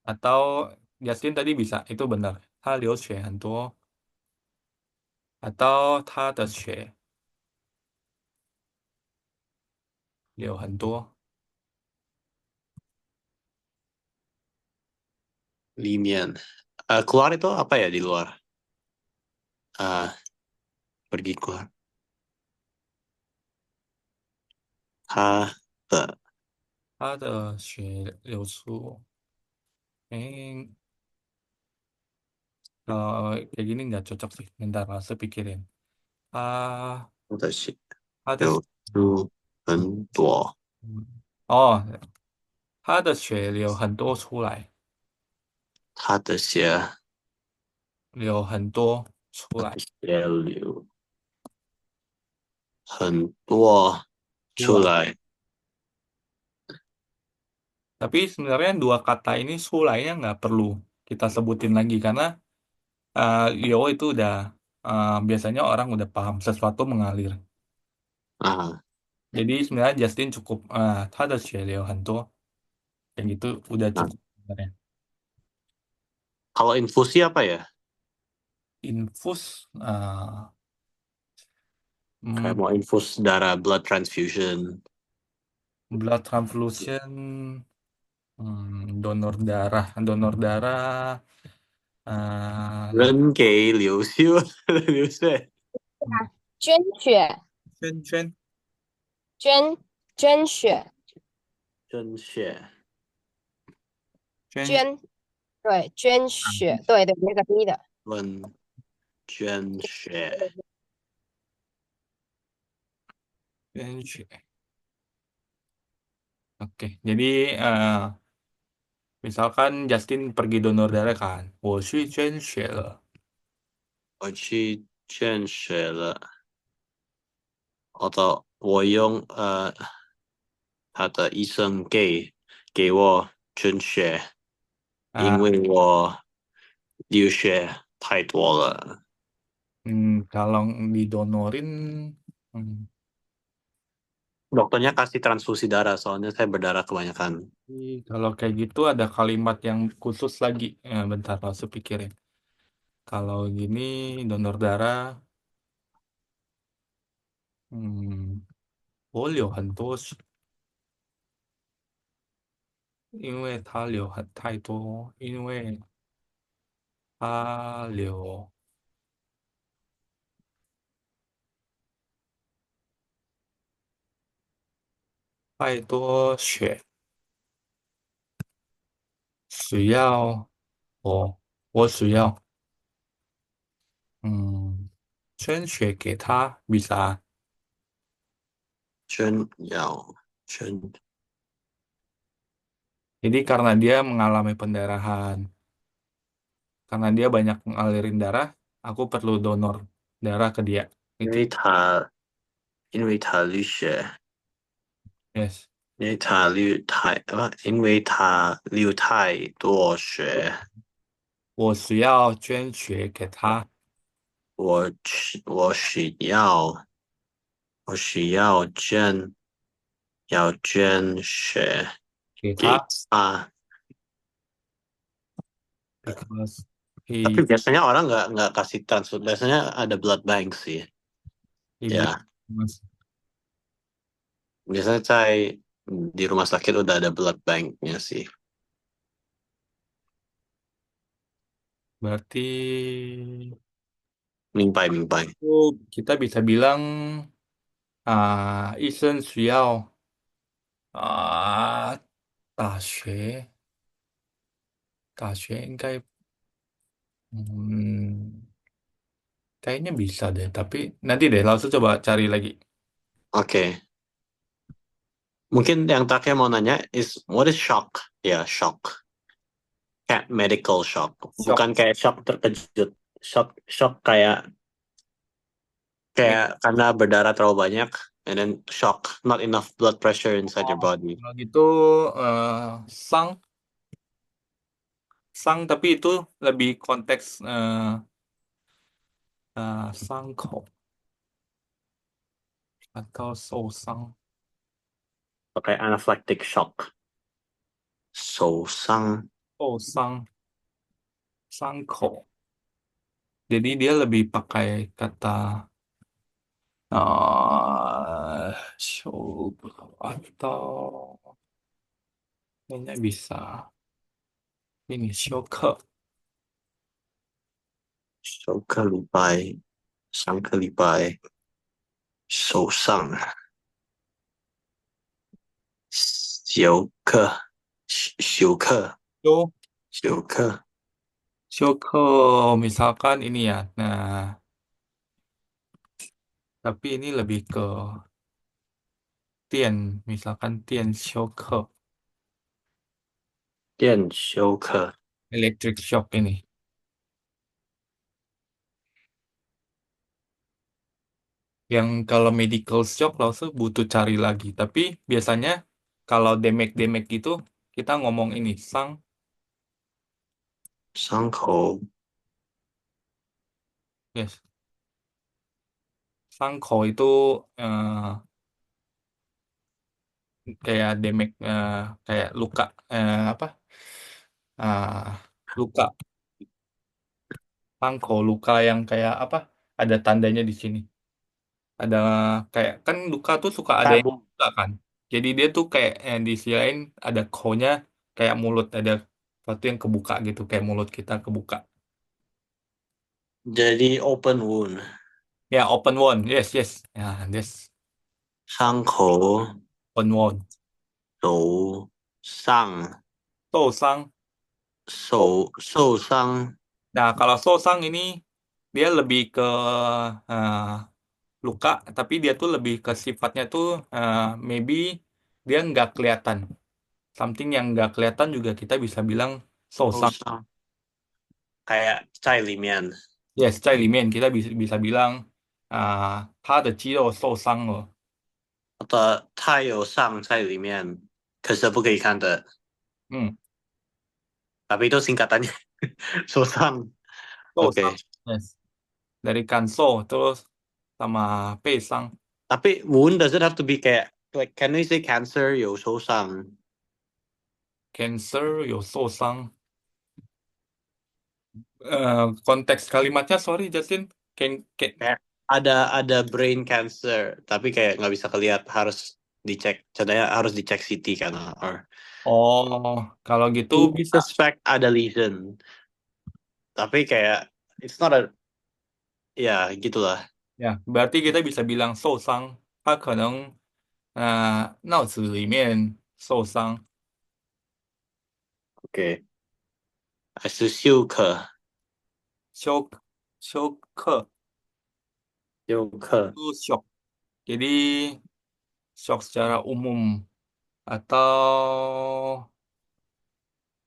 Atau Justin tadi bisa, itu benar. 他流血很多 atau 他的血流很多。里面keluar itu apa ya di luar? Ah, pergi keluar. 他的他的血流出。Eh, kalau kayak gini nggak cocok sih. Bentar, lah, saya pikirin. Ah, 我的血他的流出很多，哦，他的血流很多出来，他的血流很多出来，血流很多出来。出来。Tapi sebenarnya dua kata ini sulainya nggak perlu kita sebutin lagi karena Leo itu udah biasanya orang udah paham sesuatu mengalir. 啊，Jadi sebenarnya Justin cukup 他的血流很多 kayak gitu udah nah, cukup sebenarnya. kalau infusi apa ya? Infus Kayak hmm, mau infus darah blood transfusion. blood transfusion, donor darah, 人给流秀流血，捐血，圈圈捐血，捐血，圈捐，对，捐血，对对，那个 B 的，问捐血，圈血. Oke, jadi eh, misalkan Justin pergi donor darah kan, 我去捐血了。我去捐血了。我用他的医生给我捐血，因 Ah, 为我流血太多了。kalau didonorin, hmm, Dokternya kasih transfusi darah soalnya saya berdarah kebanyakan. kalau kayak gitu ada kalimat yang khusus lagi. Bentar, saya pikirin. Kalau gini donor darah, 我流很多血，因为他流太多，因为他流太多血，需要我我需要捐血给他，bisa. 捐药捐 Jadi karena dia mengalami pendarahan, karena dia banyak ngalirin darah, aku perlu donor darah ke dia. 因 Itu, 为他流血，yes. 因为他流太多血，我需要捐血给他，我需要捐血给给他他。，because Tapi he biasanya orang nggak kasih transfer. Biasanya ada blood bank sih. he bleeds. Ya, biasanya di rumah sakit udah ada blood banknya sih. Berarti Mingpai, mingpai. kita bisa bilang 医生需要大学应该 Hmm, kayaknya bisa deh, tapi nanti deh, langsung coba cari lagi. Oke. Mungkin yang terakhir mau nanya what is shock? Ya, shock. Kayak medical shock. Shock. Bukan kayak shock terkejut. Shock kayak karena berdarah terlalu banyak and then shock, not enough blood pressure inside your Oh, body. kalau gitu eh, sang, sang, tapi itu lebih konteks sangko atau sosang. Pakai anaphylactic shock. Sosang. Sosang, sangko. Jadi dia lebih pakai kata show atau kayaknya bisa ini shock. 上个礼拜手上休克Show, 休克 shock misalkan ini ya. Nah, tapi ini lebih ke tian, misalkan tian shock, 电休克 electric shock ini. Yang kalau medical shock langsung butuh cari lagi. Tapi biasanya kalau damage-damage gitu kita ngomong ini sang, 伤口 yes, sangko itu eh, kayak damage, kayak luka, apa? Luka, sangko, luka yang kayak apa? Ada tandanya di sini. Ada kayak kan luka tuh suka ada yang tabung. buka kan. Jadi dia tuh kayak di sisi lain ada ko-nya kayak mulut, ada sesuatu yang kebuka gitu kayak mulut kita kebuka. Jadi open wound. Ya, open wound. Yes, yes. Ya, this 伤口 open wound. 手上受伤. 受伤 Nah, kalau sosang ini dia lebih ke eh, luka, tapi dia tuh lebih ke sifatnya tuh maybe dia nggak kelihatan. Something yang nggak kelihatan juga kita bisa bilang sosang. 受伤 kayak 在里面 Yes, 在里面 kita bisa bilang 他的肌肉受伤了. atau 他有伤在里面可是不可以看的 Hmm, tapi itu singkatannya 受伤 受伤. Oke. Yes. Dari kanso terus sama 背伤. Tapi wound doesn't have to be kayak like can we say cancer 有受伤 Cancer 有受伤. Konteks kalimatnya, sorry Justin. kayak ada brain cancer tapi kayak nggak bisa kelihatan harus dicek contohnya harus dicek CT kan or Oh, kalau gitu we bisa. suspect ada lesion tapi kayak it's not a ya gitulah. Ya, berarti kita bisa bilang 受伤. 他可能脑子里面受伤. Oke. 还是休克休克休克 itu shock. Jadi shock secara umum atau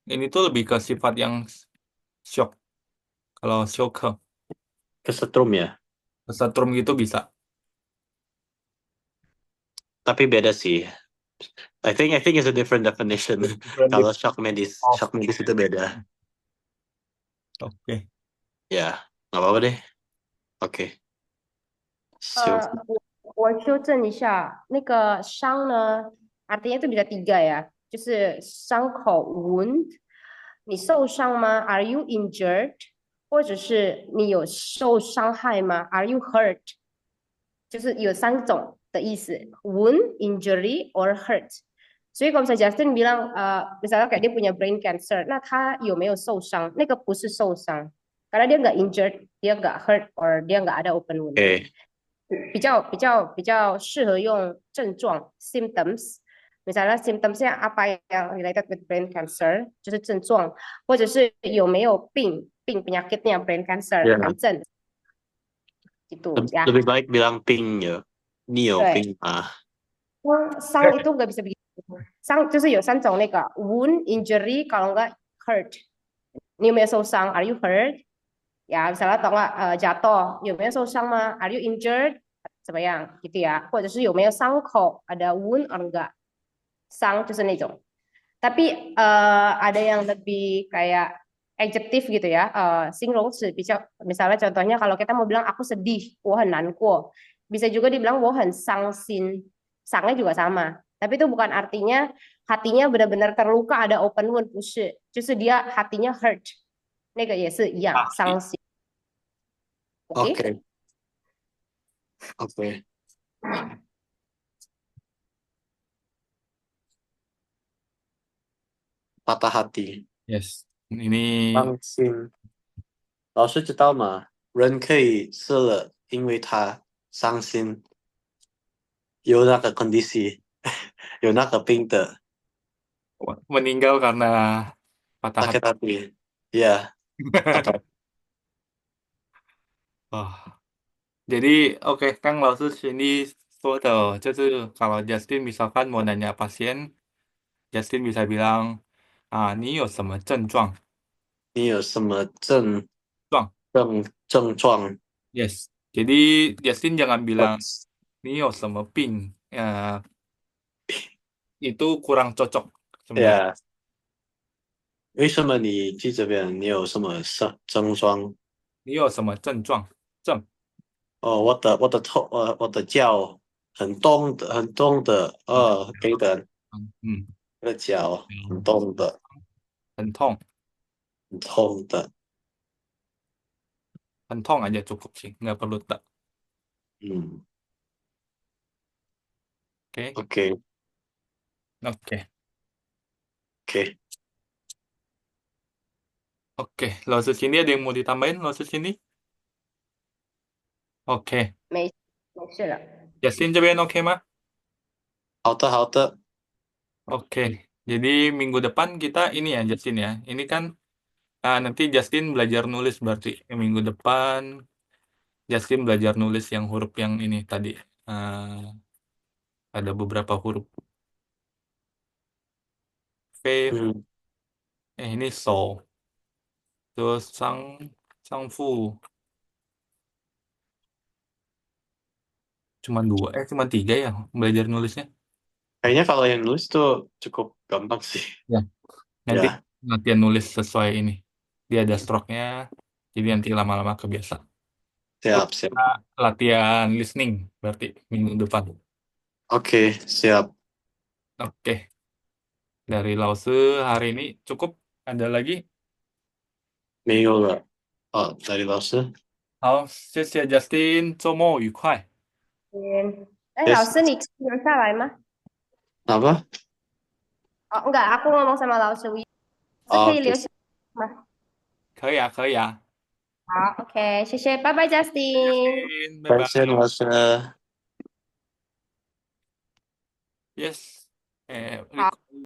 ini tuh lebih ke sifat yang shock. Kalau shock kesetrum ya kesetrum gitu bisa. tapi beda sih. I think it's a different definition. Kalau Oh, shock medis itu beda. oke. Ya, nggak apa-apa deh. Oke. 休我修正一下，那个伤呢，artinya itu bisa tiga ya，就是伤口 wound，你受伤吗？Are you injured？或者是你有受伤害吗？Are you hurt？就是有三种的意思，wound、injury or hurt。所以kalau misalnya Justin bilang, misalnya kayak dia punya brain cancer, nah 他有没有受伤？那个不是受伤，karena dia nggak injured，dia nggak hurt or dia nggak ada open wound。Oke. 比较适合用症状 symptoms misalnya symptomsnya apa yang related with brain cancer，就是症状，或者是有没有病 penyakitnya brain cancer Ya, 癌症gitu ya. lebih baik bilang ping ya. Ni有 对，病吗？伤itu nggak bisa begitu. 伤就是有三种那个 wound injury，kalau nggak hurt，你有没有受伤？Are you hurt？ya misalnya atau nggak jatuh 有没有受伤吗？Are you injured？怎么样gitu ya？或者是有没有伤口？ada wound or enggak？伤就是那种。Tapi ada yang lebih kayak adjektif gitu ya, 形容词 misalnya contohnya kalau kita mau bilang aku sedih, 我很难过, bisa juga dibilang 我很伤心, sangnya juga sama. Tapi itu bukan artinya hatinya benar-benar terluka ada open wound, 不是，就是dia hatinya hurt, 那个也是一样，伤心。Oke? Oke, oke. Patah hati. Yes. Ini 伤心。老师知道吗？人可以死了，因为他伤心，有那个 kondisi，有那个病的 meninggal karena patah sakit hati. hati. Ya, atau Oh. Jadi oke Kang 老师 sini 说的就是 kalau Justin misalkan mau nanya pasien, Justin bisa bilang 你有什么症状？你有什么症状 症状？Yes. Jadi Justin jangan bilang 你有什么病? Ya, itu kurang cocok sebenarnya. 呀，为什么你去这边？你有什么症状？你有什么症状？症哦，我的头，我的脚很痛的，给的，嗯我的脚很痛的，很痛，很痛的，很痛 aja cukup sih, nggak perlu tak. 嗯 Oke, ，OK oke, OK，oke. Lalu sini ada yang mau ditambahin? Lalu sini? Oke. 没事了。Justin 这边 oke 吗？好的好的，Oke. Jadi minggu depan kita ini ya Justin ya. Ini kan nanti Justin belajar nulis berarti. Minggu depan Justin belajar nulis yang huruf yang ini tadi. Ada beberapa huruf V, 嗯，ini so, terus sangfu, cuma dua, cuma tiga ya belajar nulisnya. kayaknya kalau yang nulis tuh cukup gampang sih. Ya. Nanti Ya, latihan nulis sesuai ini. Dia ada stroke-nya, jadi nanti lama-lama kebiasa. Terus siap siap. kita latihan listening berarti minggu depan. Oke, siap. Oke, dari Lause hari ini cukup. Ada lagi? 没有了。dari 老师好，谢谢 Justin，周末愉快。嗯，哎，老，yes，师，你可以留下来吗？apa？哦，enggak, aku ngomong sama 老师可以 Oke，留下吗？可以啊，可以啊。好，OK，谢谢，拜拜，Justin。Justin，拜拜。感谢老师。Yes.好。